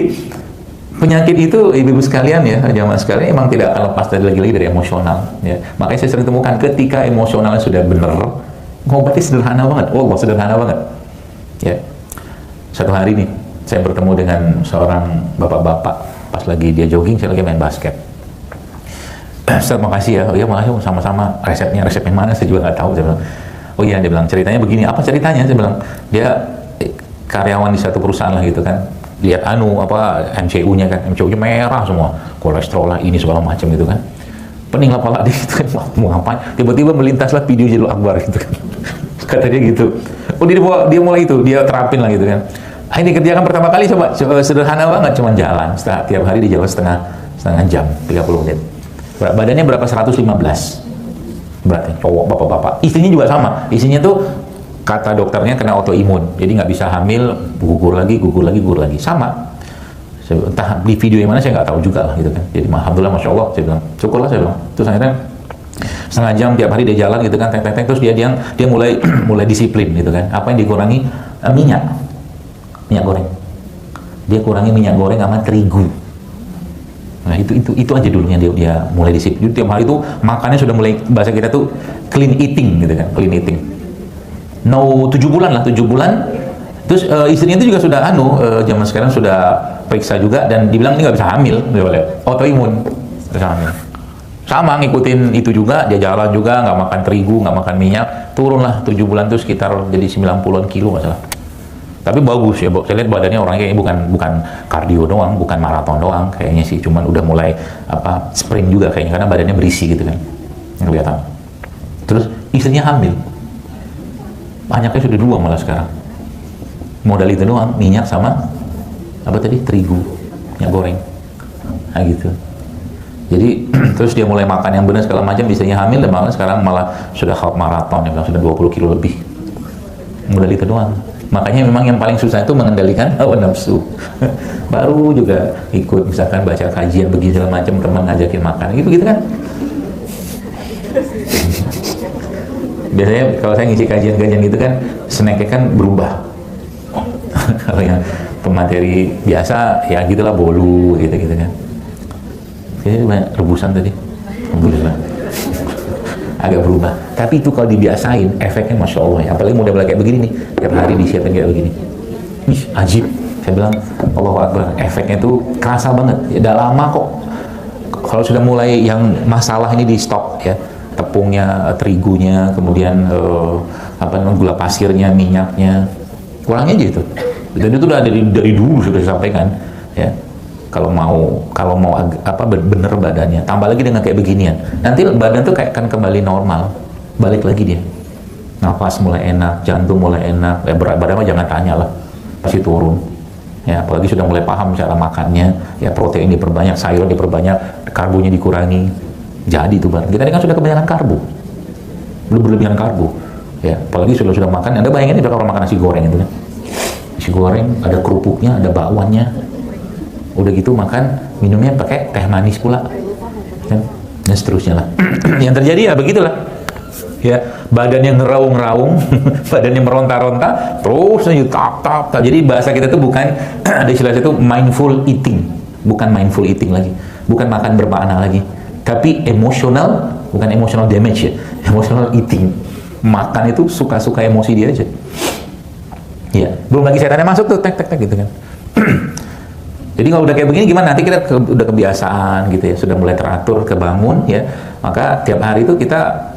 penyakit itu ibu-ibu sekalian ya, jamaah sekalian, emang tidak akan lepas lagi-lagi dari emosional. Ya. Makanya saya sering temukan ketika emosionalnya sudah bener, ngobatnya sederhana banget. Oh, sederhana banget. Ya. Satu hari nih, saya bertemu dengan seorang bapak-bapak pas lagi dia jogging, saya lagi main basket. Ustaz, makasih ya. Oh iya, makasih, sama-sama. Resep yang mana saya juga nggak tahu. Saya bilang, oh iya, dia bilang ceritanya begini. Apa ceritanya? Saya bilang, dia karyawan di satu perusahaan lah gitu kan. Lihat MCU-nya kan, MCU-nya merah semua, kolesterol lah ini segala macam gitu kan. Pening lah pala dia gitu kan, mau ngapain? Tiba-tiba melintaslah video Jalul Akbar gitu kan. Kata dia gitu. Oh dia mulai itu, dia terapin lah gitu kan. Ini kerjakan pertama kali coba sederhana banget, cuma jalan tiap hari di jalan setengah jam, 30 menit. Badannya berapa? 115 beratnya, cowok, bapak-bapak. Istrinya juga sama, istrinya tuh kata dokternya kena autoimun, jadi nggak bisa hamil, gugur lagi, sama. Entah di video yang mana saya nggak tahu juga lah gitu kan. Jadi alhamdulillah, masya Allah, saya bilang syukurlah, saya bilang. Terus akhirnya setengah jam tiap hari dia jalan gitu kan, terus dia mulai disiplin gitu kan. Apa yang dikurangi? Minyak goreng. Dia kurangi minyak goreng sama terigu. Nah itu aja dulunya dia mulai disiplin. Jadi tiap hari itu makannya sudah mulai, bahasa kita tuh clean eating gitu kan, clean eating. 7 bulan lah, 7 bulan. Terus istrinya itu juga sudah zaman sekarang sudah periksa juga dan dibilang ini nggak bisa hamil, autoimun, bisa hamil. Sama ngikutin itu juga, dia jalan juga, nggak makan terigu, nggak makan minyak, turunlah 7 bulan tuh sekitar jadi 90-an kilo nggak salah. Tapi bagus ya, saya lihat badannya orangnya kayaknya bukan kardio doang, bukan maraton doang kayaknya sih, cuman udah mulai sprint juga kayaknya, karena badannya berisi gitu kan, yang kelihatan. Terus istrinya hamil, banyaknya sudah 2 malah sekarang. Modal itu doang, minyak sama apa tadi, terigu, minyak goreng, nah gitu. Jadi terus dia mulai makan yang benar segala macam, bisanya hamil, dan malah sekarang malah sudah half marathon, dia bilang sudah 20 kilo lebih. Modal itu doang. Makanya memang yang paling susah itu mengendalikan hawa nafsu. Baru juga ikut misalkan baca kajian begini segala macam, teman ngajakin makan, gitu kan. Biasanya kalau saya ngisi kajian-kajian gitu kan, snacknya kan berubah. Kalau yang pemateri biasa ya gitulah, bolu gitu kan. Jadi banyak rebusan tadi, alhamdulillah. Agak berubah. Tapi itu kalau dibiasain, efeknya masya Allah ya. Apalagi model kayak begini nih, tiap hari disiapin kayak begini. Ih, ajib. Saya bilang, Allahu Akbar. Efeknya tuh kerasa banget. Ya, udah lama kok. Kalau sudah mulai yang masalah ini di stop ya, tepungnya, terigunya, kemudian gula pasirnya, minyaknya, kurangnya aja itu. Dan itu udah dari dulu sudah disampaikan ya. Kalau mau bener badannya, tambah lagi dengan kayak beginian, nanti badan tuh kayak akan kembali normal, balik lagi dia, nafas mulai enak, jantung mulai enak, berat badan mah jangan tanya lah, pasti turun ya. Apalagi sudah mulai paham cara makannya ya, protein diperbanyak, sayur diperbanyak, karbonya dikurangi, jadi tuh badan kita ini kan sudah kebanyakan karbo, berlebihan karbo ya. Apalagi sudah makan, Anda bayangin kalau orang makan nasi goreng itu kan, nasi goreng ada kerupuknya, ada bakwannya, udah gitu makan, minumnya pakai teh manis pula kan, dan seterusnya lah. Yang terjadi ya begitulah ya, badannya ngeraung-raung, badannya meronta-ronta, terus tap. Jadi bahasa kita tuh bukan ada istilah itu mindful eating, bukan mindful eating lagi, bukan makan bermakna lagi, tapi emosional, bukan emotional damage ya, emotional eating. Makan itu suka-suka emosi dia aja ya, belum lagi setannya masuk tuh tek gitu kan. Jadi kalau udah kayak begini gimana? Nanti kita udah kebiasaan gitu ya, sudah mulai teratur, kebangun ya, maka tiap hari itu kita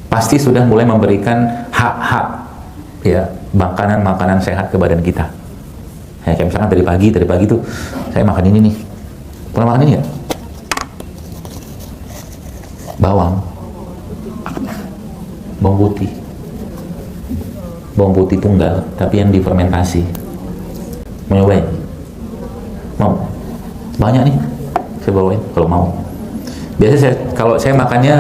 pasti sudah mulai memberikan hak-hak ya, makanan sehat ke badan kita. Ya, kayak misalkan tadi pagi tuh saya makan ini nih, pernah makan ini ya? Bawang putih tunggal, tapi yang difermentasi. Mau nyobain? Mau? Banyak nih, saya bawain kalau mau. Biasanya kalau saya makannya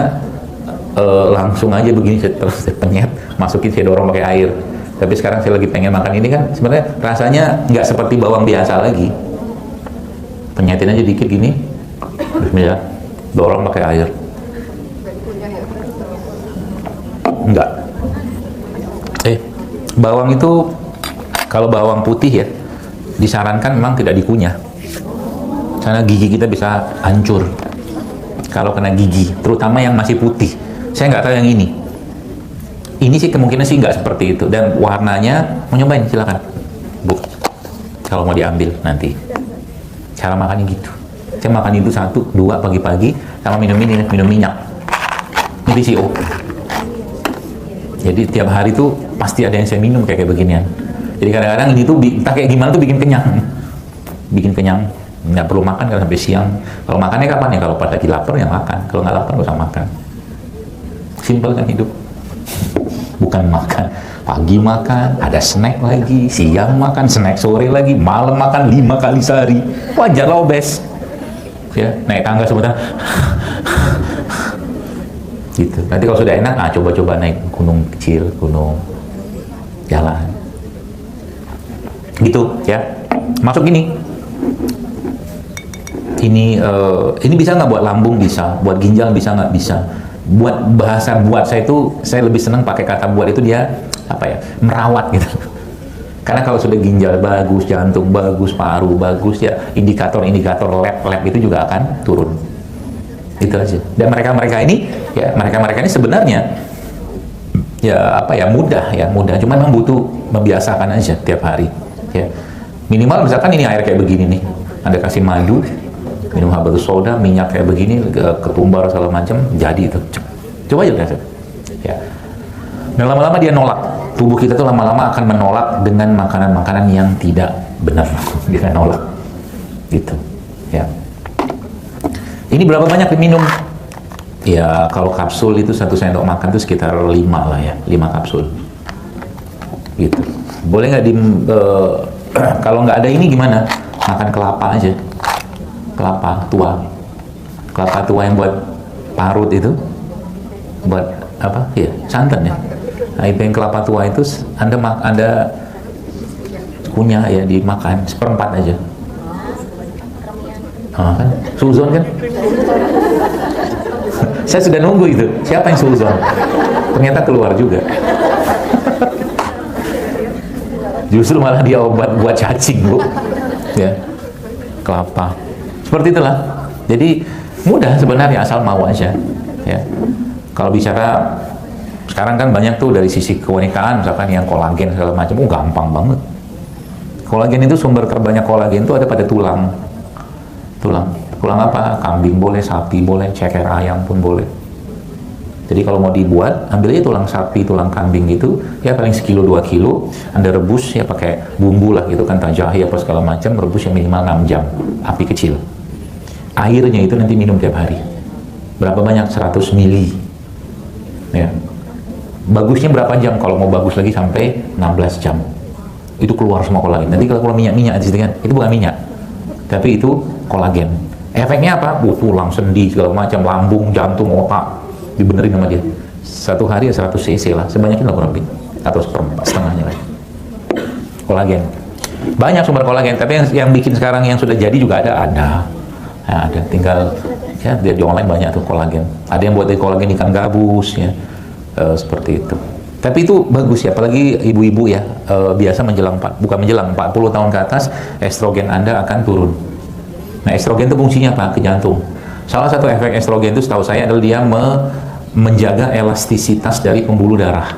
langsung aja begini, terus saya penyet, masukin, saya dorong pakai air. Tapi sekarang saya lagi pengen makan ini kan, sebenarnya rasanya nggak seperti bawang biasa lagi. Penyetin aja dikit gini, bismillah, dorong pakai air. Enggak. Bawang itu, kalau bawang putih ya, disarankan memang tidak dikunyah, karena gigi kita bisa hancur kalau kena gigi, terutama yang masih putih. Saya nggak tahu yang ini sih kemungkinan sih nggak seperti itu, dan warnanya, mau nyobain silakan Bu, kalau mau diambil nanti. Cara makannya gitu, saya makan itu 1, 2 pagi-pagi, sama minum minyak, ini PCO. Jadi tiap hari tuh pasti ada yang saya minum kayak beginian. Jadi kadang-kadang ini tuh entah kayak gimana tuh bikin kenyang, nggak perlu makan kan sampai siang. Kalau makannya kapan ya? Kalau pada lagi lapar ya makan, kalau nggak lapar nggak usah makan. Simpel kan hidup. Bukan makan pagi makan, ada snack lagi, siang makan, snack sore lagi, malam makan 5 kali sehari, wajar lah obes ya. Naik tangga sebentar gitu. Nanti kalau sudah enak, coba-coba naik gunung kecil, gunung jalan gitu ya. Masuk ini bisa nggak buat lambung? Bisa. Buat ginjal bisa nggak? Bisa. Buat bahasa buat saya itu, saya lebih senang pakai kata buat itu, dia merawat gitu. Karena kalau sudah ginjal bagus, jantung bagus, paru bagus ya, indikator-indikator lab itu juga akan turun. Itu aja. Dan mereka ini sebenarnya mudah, cuma memang butuh membiasakan aja tiap hari ya. Minimal misalkan ini air kayak begini nih, Anda kasih madu, minum habatus soda, minyak kayak begini, ketumbar segala macam, jadi itu. Coba aja lihat ya. Dan lama-lama dia nolak. Tubuh kita tuh lama-lama akan menolak dengan makanan-makanan yang tidak benar. Dia nolak gitu ya. Ini berapa banyak diminum Ya kalau kapsul itu 1 sendok makan itu sekitar 5 lah ya, 5 kapsul gitu. Boleh nggak kalau nggak ada ini gimana, makan kelapa aja, kelapa tua yang buat parut itu, buat apa ya, santan ya. Nah itu yang kelapa tua itu anda kunyah ya, dimakan seperempat aja. Kan suzon kan. Saya sudah nunggu itu, siapa yang suzon? Ternyata keluar juga. Justru malah dia obat buat cacing, Bu. Ya, kelapa. Seperti itulah. Jadi mudah sebenarnya, asal mau aja. Ya. Kalau bicara sekarang kan banyak tuh dari sisi keunikaan, misalkan yang kolagen segala macam, gampang banget. Kolagen itu sumber terbanyak kolagen itu ada pada tulang. Tulang apa? Kambing boleh, sapi boleh, ceker ayam pun boleh. Jadi kalau mau dibuat, ambil aja tulang sapi, tulang kambing gitu, ya paling 1-2 kilo, Anda rebus ya pakai bumbu lah gitu kan, jahe apa segala macam, rebus yang minimal 6 jam, api kecil. Airnya itu nanti minum tiap hari. Berapa banyak? 100 mili. Ya. Bagusnya berapa jam? Kalau mau bagus lagi sampai 16 jam. Itu keluar semua kolagen. Nanti kalau minyak-minyak di situ kan, itu bukan minyak, tapi itu kolagen. Efeknya apa? Tulang, sendi, segala macam, lambung, jantung, otak, dibenerin sama dia. 1 hari 100 cc lah, sebanyak itu kurang lebih, atau setengahnya lah. Kolagen. Banyak sumber kolagen, tapi yang bikin sekarang yang sudah jadi juga ada. Nah, ada, tinggal ya di online banyak tuh kolagen. Ada yang buat dari kolagen ikan gabus ya, seperti itu. Tapi itu bagus ya, apalagi ibu-ibu ya, biasa menjelang 40 tahun ke atas, estrogen Anda akan turun. Nah, estrogen itu fungsinya apa? Ke jantung. Salah satu efek estrogen itu setahu saya adalah dia menjaga elastisitas dari pembuluh darah.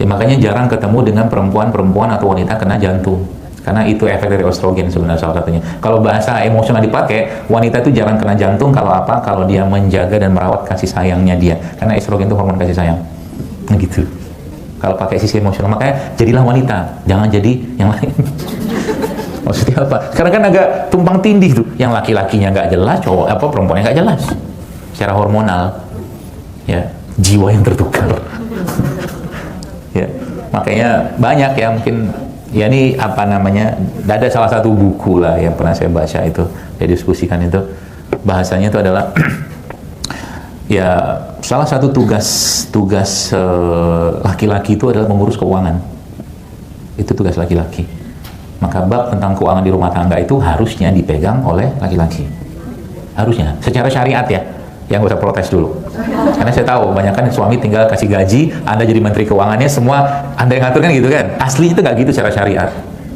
Ya, makanya jarang ketemu dengan perempuan atau wanita kena jantung. Karena itu efek dari estrogen sebenarnya salah satunya. Kalau bahasa emosional dipakai, wanita itu jarang kena jantung kalau apa? Kalau dia menjaga dan merawat kasih sayangnya dia. Karena estrogen itu hormon kasih sayang. Nah gitu. Kalau pakai sisi emosional, makanya jadilah wanita, jangan jadi yang lain. Maksudnya apa? Sekarang kan agak tumpang tindih tuh. Yang laki-lakinya nggak jelas, perempuannya nggak jelas. Secara hormonal, ya, jiwa yang tertukar. Ya, makanya banyak ya mungkin. Ya ini apa namanya? Ada salah satu buku lah yang pernah saya baca itu, saya diskusikan itu. Bahasanya itu adalah ya salah satu tugas laki-laki itu adalah mengurus keuangan. Itu tugas laki-laki. Maka bab tentang keuangan di rumah tangga itu harusnya dipegang oleh laki-laki. Harusnya, secara syariat ya. Yang gak usah protes dulu. Karena saya tahu, banyak kan suami tinggal kasih gaji, Anda jadi menteri keuangannya, semua Anda yang ngatur kan gitu kan. Asli itu gak gitu secara syariat.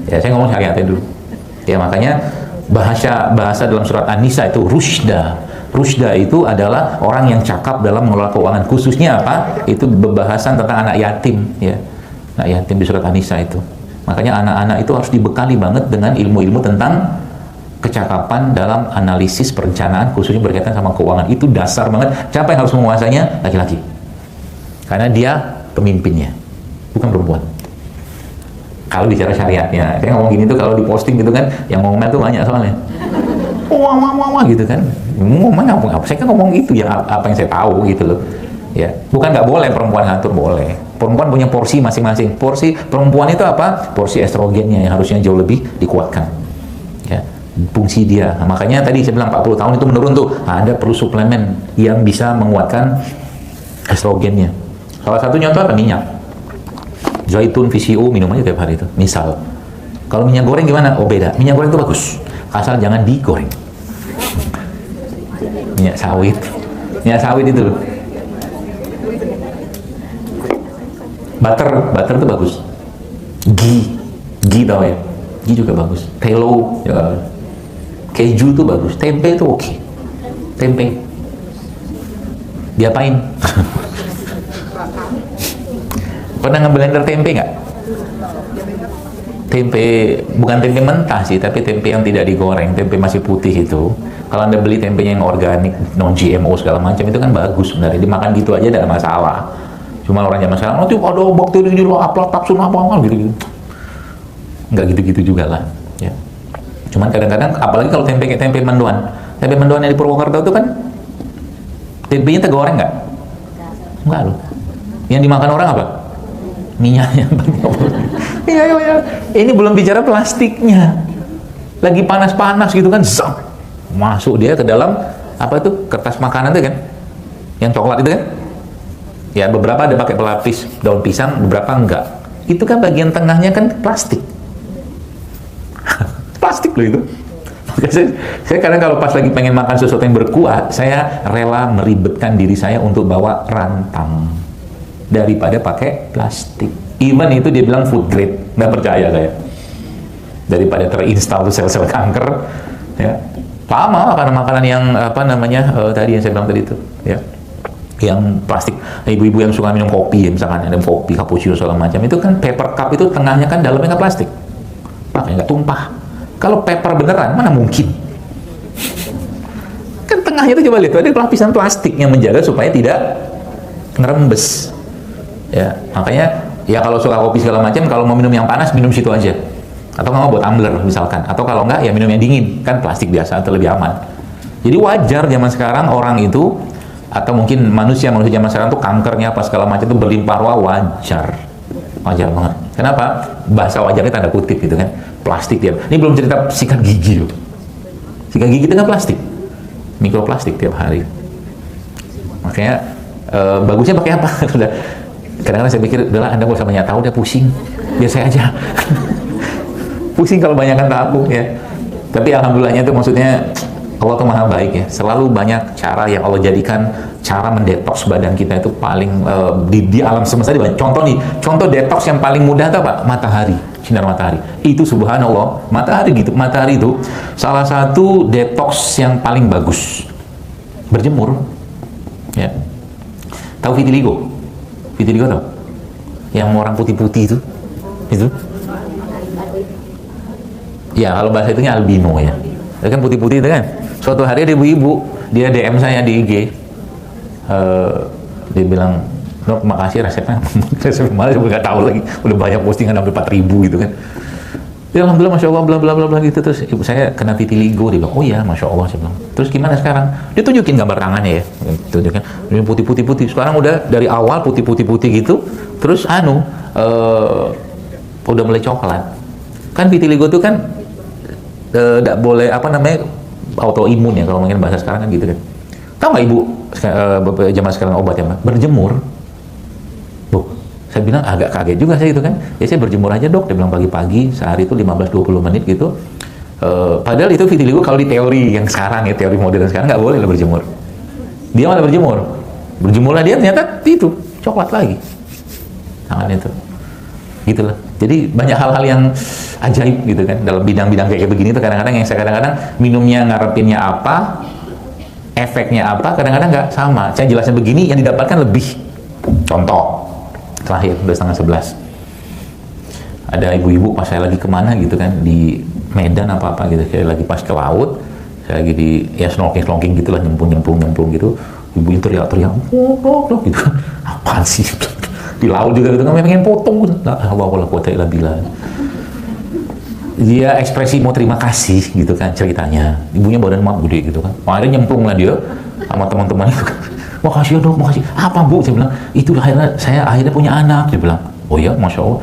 Ya, saya ngomong syariatnya dulu. Ya, makanya bahasa dalam surat An-Nisa itu rusyda. Rusyda itu adalah orang yang cakap dalam mengelola keuangan. Khususnya apa? Itu pembahasan tentang anak yatim. Ya. Anak yatim di surat An-Nisa itu. Makanya anak-anak itu harus dibekali banget dengan ilmu-ilmu tentang kecakapan dalam analisis perencanaan, khususnya berkaitan sama keuangan. Itu dasar banget. Siapa yang harus menguasainya? Laki-laki. Karena dia pemimpinnya, bukan perempuan. Kalau bicara syariatnya, saya ngomong gini tuh kalau diposting gitu kan, yang ngomong tuh banyak soalnya. Wah gitu kan. Ngomong apa? Saya kan ngomong gitu ya, apa yang saya tahu gitu loh. Ya, bukan nggak boleh perempuan ngatur, boleh. Perempuan punya porsi masing-masing. Porsi perempuan itu apa? Porsi estrogennya yang harusnya jauh lebih dikuatkan. Ya, fungsi dia. Nah, makanya tadi saya bilang 40 tahun itu menurun tuh. Nah, ada perlu suplemen yang bisa menguatkan estrogennya. Salah satu contoh apa? Minyak. Zaitun, VCO, minum aja tiap hari itu. Misal. Kalau minyak goreng gimana? Oh beda. Minyak goreng itu bagus. Asal jangan digoreng. Minyak sawit. Minyak sawit itu loh. Butter itu bagus. Ghee tau ya? Ghee juga bagus. Telo, ya. Keju itu bagus. Tempe itu oke. Tempe. Diapain? Pernah ngeblender tempe nggak? Tempe, bukan tempe mentah sih, tapi tempe yang tidak digoreng, tempe masih putih itu. Kalau Anda beli tempenya yang organik, non-GMO segala macam, itu kan bagus sebenarnya. Dimakan gitu aja tidak masalah. Cuma orang zaman sekarang, nanti ada bakteri di lo, aplat, tapsun, apa gitu-gitu. Nggak gitu-gitu juga lah. Ya. Cuman kadang-kadang, apalagi kalau tempe mendoan. Tempe mendoan yang di Purwokerto itu kan Tempenya tergoreng nggak? Enggak loh. Yang dimakan orang apa? Minyaknya. Iya. Ini belum bicara plastiknya. Lagi panas-panas gitu kan, zap, masuk dia ke dalam apa itu kertas makanan itu kan, yang coklat itu kan. Ya beberapa ada pakai pelapis daun pisang, beberapa enggak. Itu kan bagian tengahnya kan plastik. Plastik loh itu. Saya kadang kalau pas lagi pengen makan sesuatu yang berkuah, saya rela meribetkan diri saya untuk bawa rantang daripada pakai plastik. Even itu dia bilang food grade, nggak percaya saya. Daripada terinstal tuh sel-sel kanker, ya. Lama makanan-makanan yang apa namanya tadi yang saya bilang tadi itu, ya, yang plastik. Ibu-ibu yang suka minum kopi, ya, misalkan ada kopi, cappuccino segala macam, itu kan paper cup itu tengahnya kan dalamnya nggak plastik, makanya nggak tumpah. Kalau paper beneran, mana mungkin? Kan tengahnya itu coba lihat, ada lapisan plastik yang menjaga supaya tidak ngerembes. Ya, makanya ya kalau suka kopi segala macam, kalau mau minum yang panas, minum situ aja. Atau nggak mau buat tumbler misalkan. Atau kalau nggak, ya minum yang dingin. Kan plastik biasa, atau lebih aman. Jadi wajar zaman sekarang orang itu, atau mungkin manusia zaman sekarang tuh kankernya apa segala macam itu berlimpah ruah, wajar. Wajar banget. Kenapa? Bahasa wajarnya tanda kutip gitu kan. Plastik dia. Ini belum cerita sikat gigi loh. Sikat gigi itu kan plastik. Mikroplastik tiap hari. Makanya bagusnya pakai apa? Kadang-kadang saya pikir, udahlah Anda nggak usah banyak tahu, dia pusing. Biar saya aja. Pusing kalau banyak kan tahu ya. Tapi alhamdulillahnya itu maksudnya Allah tuh maha baik ya. Selalu banyak cara yang Allah jadikan cara mendetoks badan kita itu paling di alam semesta ini banyak. Contoh nih, contoh detoks yang paling mudah itu apa? Matahari, sinar matahari. Itu subhanallah, matahari gitu. Matahari itu salah satu detoks yang paling bagus. Berjemur. Ya. Tahu vitiligo? Vitiligo tau? Yang orang putih-putih itu. Itu. Ya, kalau bahasa itunya albino ya. Itu kan putih-putih itu kan. Suatu hari ada ibu-ibu, dia DM saya di IG. Dia bilang, "Dok, makasih resepnya." Resep malah saya nggak tahu lagi. Udah banyak postingan sampai 4.000 gitu kan. Ya alhamdulillah, masya Allah, bla bla bla bla gitu. Terus ibu saya kena vitiligo, dia bilang, "Oh ya, masya Allah," saya bilang. Terus gimana sekarang? Dia tunjukin gambar tangannya ya, tunjukin, ini putih-putih. Sekarang udah dari awal putih-putih gitu, terus udah mulai coklat. Kan vitiligo itu kan tidak boleh apa namanya autoimun ya kalau mungkin bahasa sekarang kan gitu kan. Tahu nggak ibu zaman sekarang obat ya, berjemur. Saya bilang agak kaget juga saya itu kan. Ya saya berjemur aja dok, dia bilang pagi-pagi sehari itu 15-20 menit gitu. Padahal itu vitiligo kalau di teori yang sekarang ya, teori modern sekarang nggak boleh lah berjemur. Dia malah berjemur. Berjemurlah dia ternyata itu coklat lagi. Tangan itu. Gitulah. Jadi banyak hal-hal yang ajaib gitu kan dalam bidang-bidang kayak begini tuh kadang-kadang yang saya kadang-kadang minumnya ngarepinnya apa, efeknya apa, kadang-kadang nggak sama. Saya jelasin begini yang didapatkan lebih. Contoh terakhir udah 10:30 ada ibu-ibu pas saya lagi kemana gitu kan di Medan apa-apa gitu, saya lagi pas ke laut, saya lagi di ya snorkeling gitu lah, nyemplung gitu, ibu itu teriak-teriak gitu kan, apaan sih di laut juga gitu kan, pengen potong lah quwwata illa billah. Dia ekspresi mau terima kasih gitu kan ceritanya, ibunya badan mah gede gitu kan, akhirnya nyemplung lah dia sama teman-teman itu kan. Makasih ya dok, makasih. Apa bu? Saya bilang, itu saya akhirnya punya anak. Dia bilang, oh ya, masya Allah.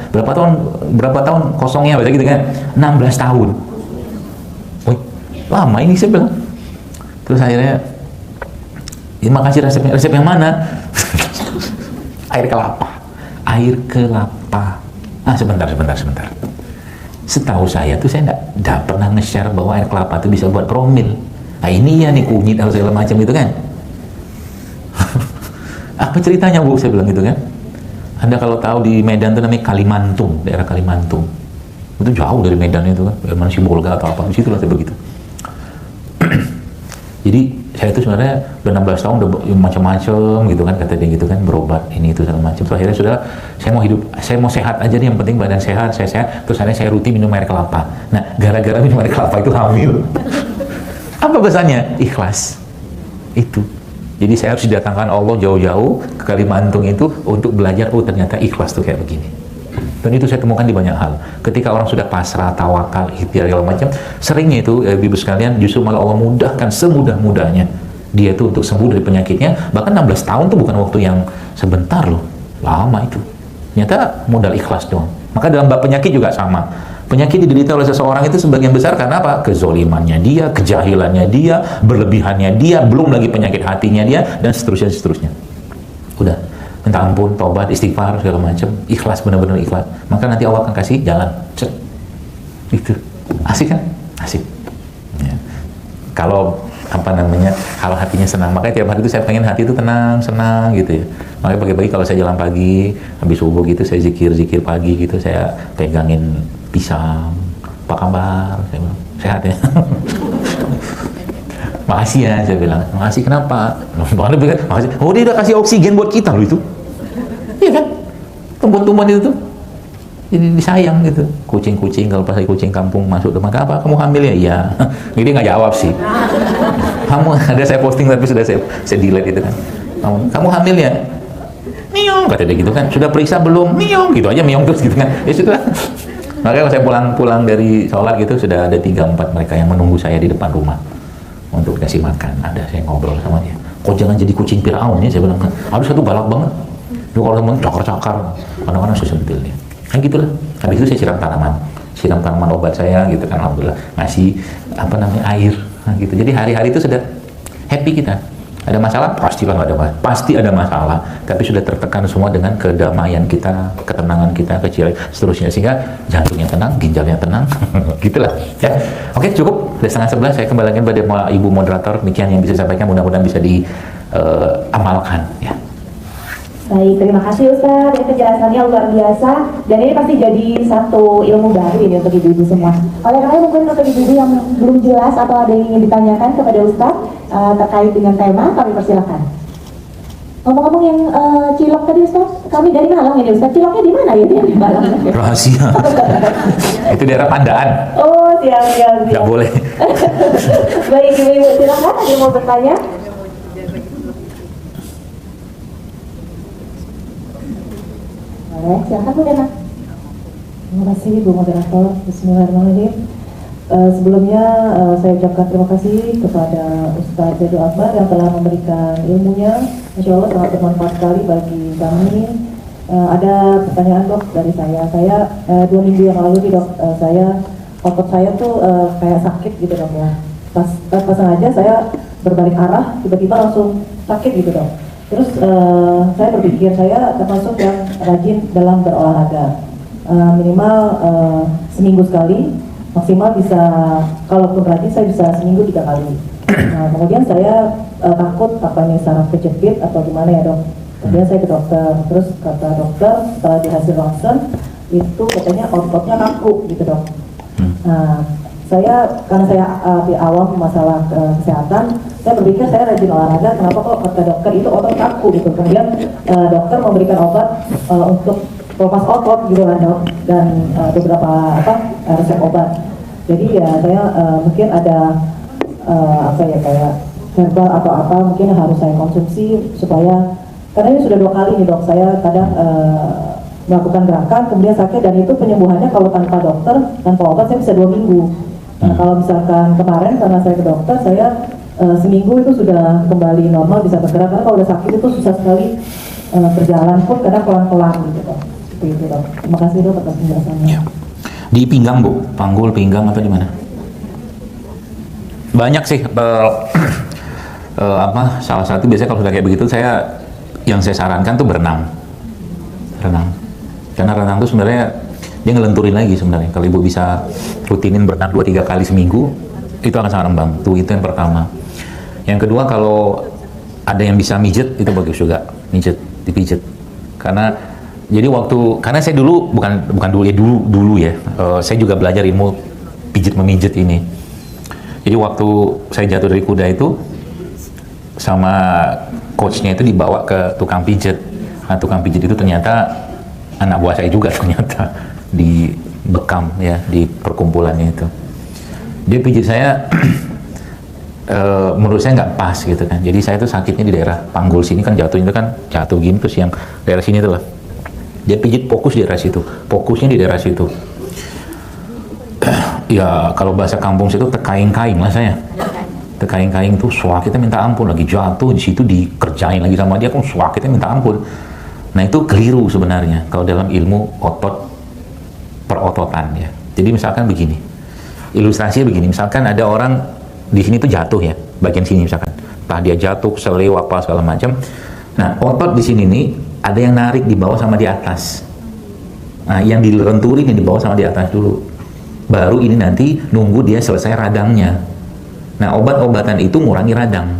Berapa tahun kosongnya? Baca gitu kan? 16 tahun. Wih, lama ini saya bilang. Terus akhirnya, ya, makasih resepnya. Resep yang mana? Air kelapa. Air kelapa. Ah sebentar. Setahu saya tuh saya nggak pernah nge-share bahwa air kelapa itu bisa buat promil. Nah ini ya nih kunyit atau segala macam itu kan. Apa ceritanya bu? Saya bilang gitu kan. Anda kalau tahu di Medan itu namanya Kalimantung, daerah Kalimantung. Itu jauh dari Medan itu kan, dari mana Sibolga atau apa, di situ lah saya begitu. Jadi saya itu sebenarnya udah 16 tahun udah macam-macam gitu kan, kata dia gitu kan, berobat ini itu segala macam. Terus akhirnya sudah saya mau sehat aja nih, yang penting badan sehat, saya sehat. Terus akhirnya saya rutin minum air kelapa. Nah, gara-gara minum air kelapa itu hamil. Apa pesannya? Ikhlas. Itu. Jadi saya harus didatangkan Allah jauh-jauh ke Kalimantung itu untuk belajar, oh ternyata ikhlas tuh kayak begini. Dan itu saya temukan di banyak hal. Ketika orang sudah pasrah, tawakal, ikhtiar segala macam, seringnya itu ibu sekalian justru malah Allah mudahkan semudah-mudahnya dia tuh untuk sembuh dari penyakitnya. Bahkan 16 tahun tuh bukan waktu yang sebentar loh, lama itu. Ternyata modal ikhlas doang. Maka dalam bab penyakit juga sama. Penyakit diderita oleh seseorang itu sebagian besar karena apa? Kezolimannya dia, kejahilannya dia, berlebihannya dia, belum lagi penyakit hatinya dia, dan seterusnya. Udah, minta ampun, tobat, istighfar, segala macam, ikhlas, benar-benar ikhlas. Maka nanti Allah akan kasih jalan. Cek. Itu asik kan? Asik. Ya. Kalau apa namanya, kalau hatinya senang, makanya tiap hari itu saya pengen hati itu tenang, senang gitu ya. Makanya pagi-pagi kalau saya jalan pagi, habis subuh gitu saya zikir pagi gitu, saya pegangin pisang. Apa kabar? Saya bilang, sehat ya? Makasih ya, saya bilang. Makasih kenapa? Makasih. Oh, dia udah kasih oksigen buat kita loh itu. Iya kan? Tumbuhan-tumbuhan itu tuh jadi disayang gitu. Kucing-kucing, kalau pas kucing kampung masuk rumah, apa kamu hamil ya? Iya. Ini nggak jawab sih. Kamu, ada saya posting tapi sudah saya delete itu kan. Kamu hamil ya? Miong, kata dia gitu kan. Sudah periksa belum? Miong, gitu aja miong terus gitu kan. Ya sudah. Makanya kalau saya pulang dari sholat gitu, sudah ada 3-4 mereka yang menunggu saya di depan rumah untuk kasih makan. Ada, saya ngobrol sama dia. Kok jangan jadi kucing Firaun ya, saya bilang. Habis satu galak banget. Dia kalau temen cakar-cakar, kadang-kadang saya sentil dia. Kan gitulah. Habis itu saya siram tanaman obat saya gitu kan, alhamdulillah. Ngasih apa namanya, air, nah, gitu. Jadi hari-hari itu sudah happy kita. Ada masalah? Pastilah nggak ada masalah. Pasti ada masalah, tapi sudah tertekan semua dengan kedamaian kita, ketenangan kita, kecil, seterusnya, sehingga jantungnya tenang, ginjalnya tenang, gitulah. Ya, oke, cukup. Udah 10:30, saya kembali lagi pada Ibu moderator. Demikian yang bisa saya sampaikan, mudah-mudahan bisa diamalkan. Ya. Baik, terima kasih Ustaz. Ini penjelasannya luar biasa, dan ini pasti jadi satu ilmu baru ini untuk ibu-ibu semua. Oleh karena mungkin untuk ibu-ibu yang belum jelas atau ada yang ingin ditanyakan kepada Ustaz terkait dengan tema, kami persilakan. Ngomong-ngomong yang cilok tadi Ustaz, kami dari Malang ini Ustaz. Ciloknya di mana ya? Di Malang. Rahasia. Itu daerah Pandaan. Oh, siap. Nggak boleh. Baik, ibu-ibu silakan. Ada yang mau bertanya? Silakan Bu Dena. Terima kasih Bu Moderator. Bismillahirrahmanirrahim. Sebelumnya saya ucapkan terima kasih kepada Ustaz Zaidul Akbar yang telah memberikan ilmunya. Insya Allah sangat bermanfaat sekali bagi kami. Ada pertanyaan dok dari saya. Saya 2 minggu yang lalu nih dok, otot saya tuh kayak sakit gitu dok ya. Pas sengaja saya berbalik arah, tiba-tiba langsung sakit gitu dok. Terus saya berpikir saya termasuk yang rajin dalam berolahraga, minimal seminggu sekali, maksimal bisa, kalaupun rajin saya bisa seminggu 3 kali. Nah, kemudian saya takut apanya saraf kejepit atau gimana ya dok. Kemudian saya ke dokter, terus kata dokter setelah di hasil ronsen itu katanya ototnya kaku gitu dok. Nah, karena saya awam masalah kesehatan, saya berpikir saya rajin olahraga, kenapa kok kata dokter itu otot kaku gitu. Kemudian dokter memberikan obat untuk pelepas otot gitu kan dok, dan beberapa resep obat. Jadi ya saya mungkin ada kayak herbal atau apa mungkin harus saya konsumsi supaya, karena ini sudah 2 kali nih dok, saya kadang melakukan gerakan kemudian sakit, dan itu penyembuhannya kalau tanpa dokter, tanpa obat saya bisa 2 minggu. Nah, kalau misalkan kemarin karena saya ke dokter, saya seminggu itu sudah kembali normal, bisa bergerak. Karena kalau udah sakit itu susah sekali berjalan pun kadang pelan-pelan gitu dok. Seperti itu dok. Terima kasih dok atas penjelasannya. Ya. Di pinggang Bu, panggul, pinggang atau di mana? Banyak sih. Salah satu biasanya kalau sudah kayak begitu, yang saya sarankan tuh berenang. Karena renang itu sebenarnya dia ngelenturin lagi sebenarnya. Kalau ibu bisa rutinin berenang 2-3 kali seminggu, itu akan sangat membantu. Itu yang pertama. Yang kedua, kalau ada yang bisa mijet, itu bagus juga. Dipijet. Karena saya dulu bukan dulu ya. Saya juga belajar ilmu pijit-memijit ini. Jadi waktu saya jatuh dari kuda itu, sama coachnya itu dibawa ke tukang pijet. Nah, tukang pijet itu ternyata anak buah saya juga ternyata, di Bekam ya, di perkumpulannya itu. Dia pijit saya menurut saya nggak pas gitu kan. Jadi saya tuh sakitnya di daerah panggul sini kan, jatuh gini, terus yang daerah sini tuh lah. Dia pijit fokus di daerah situ, fokusnya di daerah situ. Ya kalau bahasa kampung situ tekain kain lah saya. Itu kaing-kaing tuh sakitnya minta ampun, lagi jatuh di situ dikerjain lagi sama dia, kok sakitnya minta ampun. Nah itu keliru sebenarnya kalau dalam ilmu otot perototan ya. Jadi misalkan begini, ilustrasinya begini, misalkan ada orang di sini tuh jatuh ya, bagian sini misalkan, entah dia jatuh, selewat apa segala macam. Nah otot di sini nih ada yang narik di bawah sama di atas. Nah yang dilenturin yang di bawah sama di atas dulu, baru ini nanti nunggu dia selesai radangnya. Nah obat-obatan itu ngurangi radang,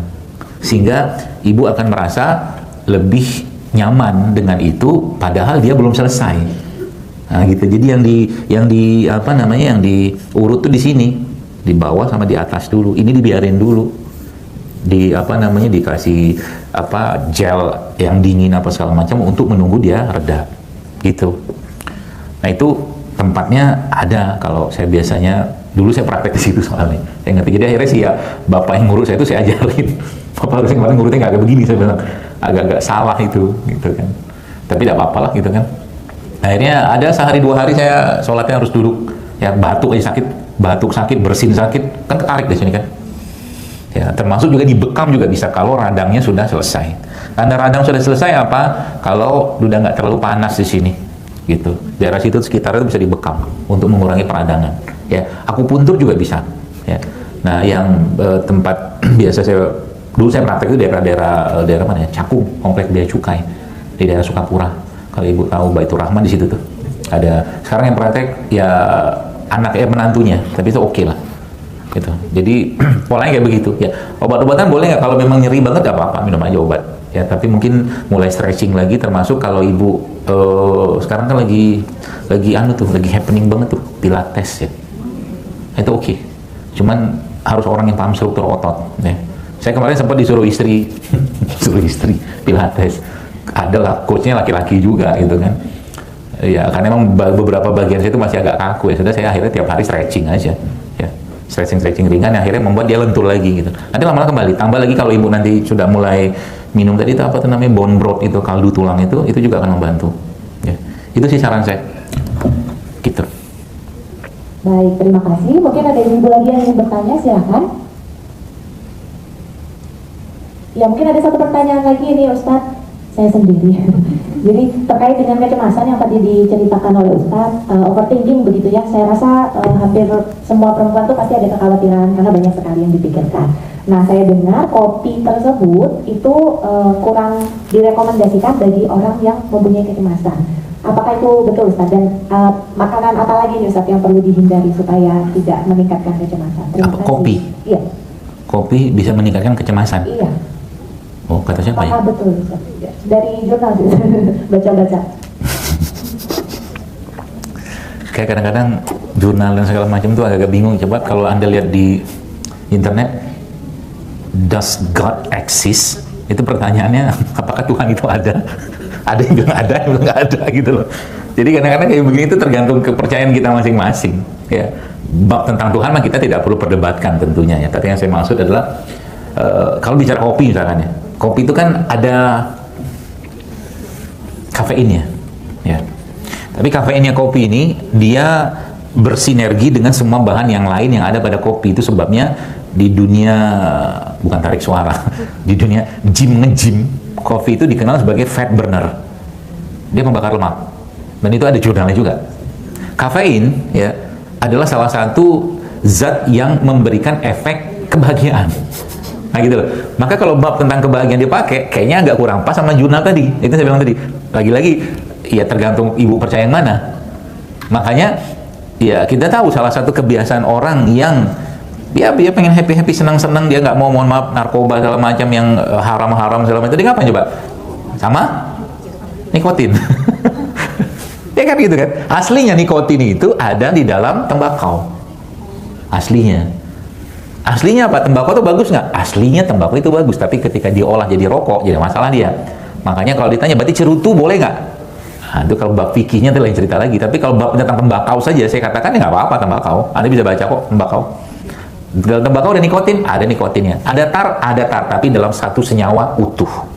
sehingga ibu akan merasa lebih nyaman dengan itu, padahal dia belum selesai. Nah gitu. Jadi yang diurut tuh di sini, di bawah sama di atas dulu. Ini dibiarin dulu, dikasih gel yang dingin apa segala macam untuk menunggu dia reda, gitu. Nah itu tempatnya ada. Kalau saya biasanya dulu saya praktek di situ soalnya, saya ngerti. Jadi akhirnya sih ya bapak yang ngurus saya itu saya ajarin, bapak harusnya kemarin ngurutnya nggak kayak begini, saya bilang agak-agak salah itu, gitu kan. Tapi tidak apa-apa lah, gitu kan. Akhirnya ada sehari 2 hari saya sholatnya harus duduk, ya batuk aja sakit, batuk sakit, bersin sakit, kan ketarik di sini kan. Ya termasuk juga dibekam juga bisa kalau radangnya sudah selesai. Tanda radang sudah selesai apa? Kalau udah nggak terlalu panas di sini, gitu. Daerah situ sekitarnya bisa dibekam untuk mengurangi peradangan. Ya, akupuntur juga bisa. Ya. Nah, yang tempat biasa dulu saya praktek itu daerah mana ya? Cakung, komplek Bea Cukai di daerah Sukapura. Kalau ibu tahu Baitur Rahman di situ tuh. Ada. Sekarang yang praktek ya anaknya menantunya, tapi itu oke lah. Gitu. Jadi polanya kayak begitu. Ya, obat-obatan boleh nggak? Kalau memang nyeri banget nggak apa-apa, minum aja obat. Ya, tapi mungkin mulai stretching lagi, termasuk kalau ibu sekarang kan lagi happening banget tuh pilates ya. Itu oke. Cuman harus orang yang paham struktur otot ya. Saya kemarin sempat disuruh istri pilates. Adalah coachnya laki-laki juga gitu kan. Ya karena emang beberapa bagian saya itu masih agak kaku ya. Sudah saya akhirnya tiap hari stretching aja ya. Stretching ringan yang akhirnya membuat dia lentur lagi gitu. Nanti lama-lama kembali. Tambah lagi kalau ibu nanti sudah mulai minum tadi itu apa tuh namanya bone broth itu, kaldu tulang itu juga akan membantu ya. Itu sih saran saya gitu. Baik, terima kasih. Mungkin ada ibu lagi yang ingin bertanya, silakan. Ya mungkin ada satu pertanyaan lagi ini Ustadz, saya sendiri. Jadi terkait dengan kecemasan yang tadi diceritakan oleh Ustadz, overthinking begitu ya. Saya rasa hampir semua perempuan tuh pasti ada kekhawatiran karena banyak sekali yang dipikirkan. Nah saya dengar kopi tersebut itu kurang direkomendasikan bagi orang yang mempunyai kecemasan. Apakah itu betul Ustaz? Dan makanan apa lagi nih Ustaz yang perlu dihindari supaya tidak meningkatkan kecemasan? Terima kasih. Kopi? Iya. Kopi bisa meningkatkan kecemasan? Iya. Oh, kata siapa ya? Betul Ustaz. Dari jurnal baca-baca. Kayak kadang-kadang jurnal dan segala macam tuh agak bingung. Coba kalau Anda lihat di internet, does God exist? Itu pertanyaannya, apakah Tuhan itu ada? Ada yang bilang ada, yang bilang nggak ada gitu loh. Jadi kadang-kadang kayak begini itu tergantung kepercayaan kita masing-masing ya. Bab tentang Tuhan mah kita tidak perlu perdebatkan tentunya ya. Tapi yang saya maksud adalah kalau bicara kopi misalkan ya, kopi itu kan ada kafeinnya ya. Tapi kafeinnya kopi ini dia bersinergi dengan semua bahan yang lain yang ada pada kopi. Itu sebabnya di dunia, bukan tarik suara, di dunia nge-gym, kopi itu dikenal sebagai fat burner. Dia membakar lemak. Dan itu ada jurnalnya juga. Kafein ya adalah salah satu zat yang memberikan efek kebahagiaan. Nah gitu loh. Maka kalau bab tentang kebahagiaan dipakai, kayaknya agak kurang pas sama jurnal tadi. Itu saya bilang tadi. Lagi-lagi ya tergantung ibu percaya yang mana. Makanya ya kita tahu salah satu kebiasaan orang yang dia pengen happy senang-senang, dia nggak mau, mohon maaf, narkoba segala macam yang haram-haram segala macam. Dia ngapain coba? Sama nikotin. Ya kan gitu kan. Aslinya nikotin itu ada di dalam tembakau. Aslinya apa? Tembakau itu bagus nggak? Aslinya tembakau itu bagus, tapi ketika diolah jadi rokok jadi masalah dia. Makanya kalau ditanya berarti cerutu boleh nggak? Nah, itu kalau bab fikihnya itu lain cerita lagi. Tapi kalau bab tentang tembakau saja saya katakan ya nggak apa-apa tembakau. Anda bisa baca kok tembakau. Dalam tembakau ada nikotin, ada nikotinnya. Ada tar, tapi dalam satu senyawa utuh.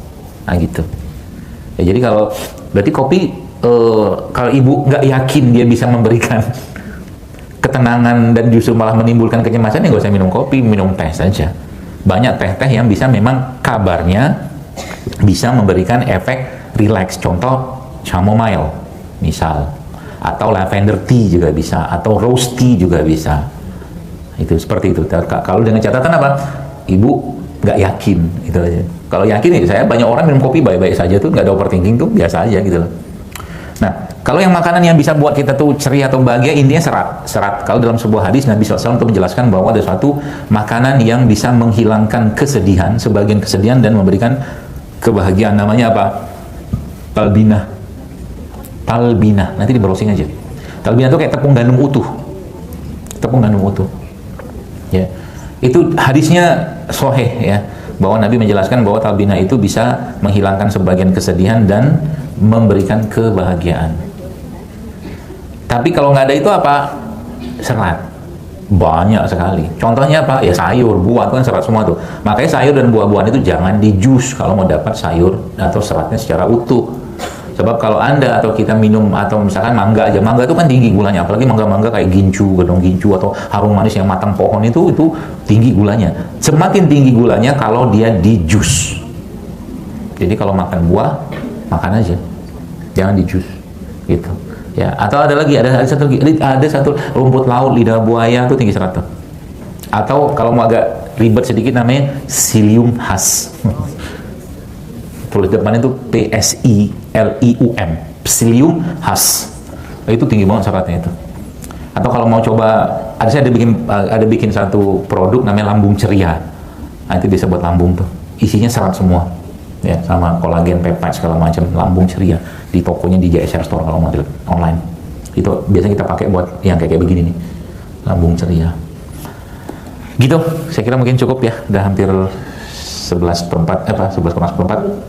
Nah gitu. Ya, jadi kalau berarti kopi kalau ibu nggak yakin dia bisa memberikan ketenangan dan justru malah menimbulkan kecemasan, ya nggak usah minum kopi, minum teh saja. Banyak teh-teh yang bisa memang kabarnya bisa memberikan efek relax. Contoh chamomile misal, atau lavender tea juga bisa, atau rose tea juga bisa. Itu seperti itu. Kalau dengan catatan apa? Ibu nggak yakin gitu aja. Kalau yakin, saya banyak orang minum kopi baik-baik saja tuh, nggak ada overthinking tuh, biasa aja gitu loh. Nah, kalau yang makanan yang bisa buat kita tuh ceria atau bahagia, intinya serat. Kalau dalam sebuah hadis Nabi SAW untuk menjelaskan bahwa ada suatu makanan yang bisa menghilangkan kesedihan, sebagian kesedihan, dan memberikan kebahagiaan. Namanya apa? Talbinah. Talbinah. Nanti di browsing aja. Talbinah itu kayak tepung gandum utuh. Tepung gandum utuh. Ya. Itu hadisnya sahih ya, bahwa Nabi menjelaskan bahwa talbinah itu bisa menghilangkan sebagian kesedihan dan memberikan kebahagiaan. Tapi kalau nggak ada itu apa? Serat. Banyak sekali. Contohnya apa? Ya sayur, buah itu kan serat semua tuh. Makanya sayur dan buah-buahan itu jangan di jus kalau mau dapat sayur atau seratnya secara utuh. Sebab kalau Anda atau kita minum, atau misalkan mangga aja, mangga itu kan tinggi gulanya, apalagi mangga-mangga kayak gincu, gedong gincu, atau harum manis yang matang pohon itu tinggi gulanya. Semakin tinggi gulanya kalau dia di jus. Jadi kalau makan buah, makan aja, jangan di jus, gitu. Ya, atau ada satu rumput laut lidah buaya itu tinggi serat tuh. Atau kalau mau agak ribet sedikit namanya psyllium khas. Tulis depannya itu PSILIUM, psyllium khas. Itu tinggi banget seratnya itu. Atau kalau mau coba, ada bikin satu produk namanya lambung ceria. Nah, itu bisa buat lambung tuh. Isinya serat semua. Ya, sama kolagen, peptide segala macam, lambung ceria. Di tokonya di JSR Store kalau mau online. Itu biasanya kita pakai buat yang kayak begini nih. Lambung ceria. Gitu, saya kira mungkin cukup ya. Udah hampir 11 kurang 4.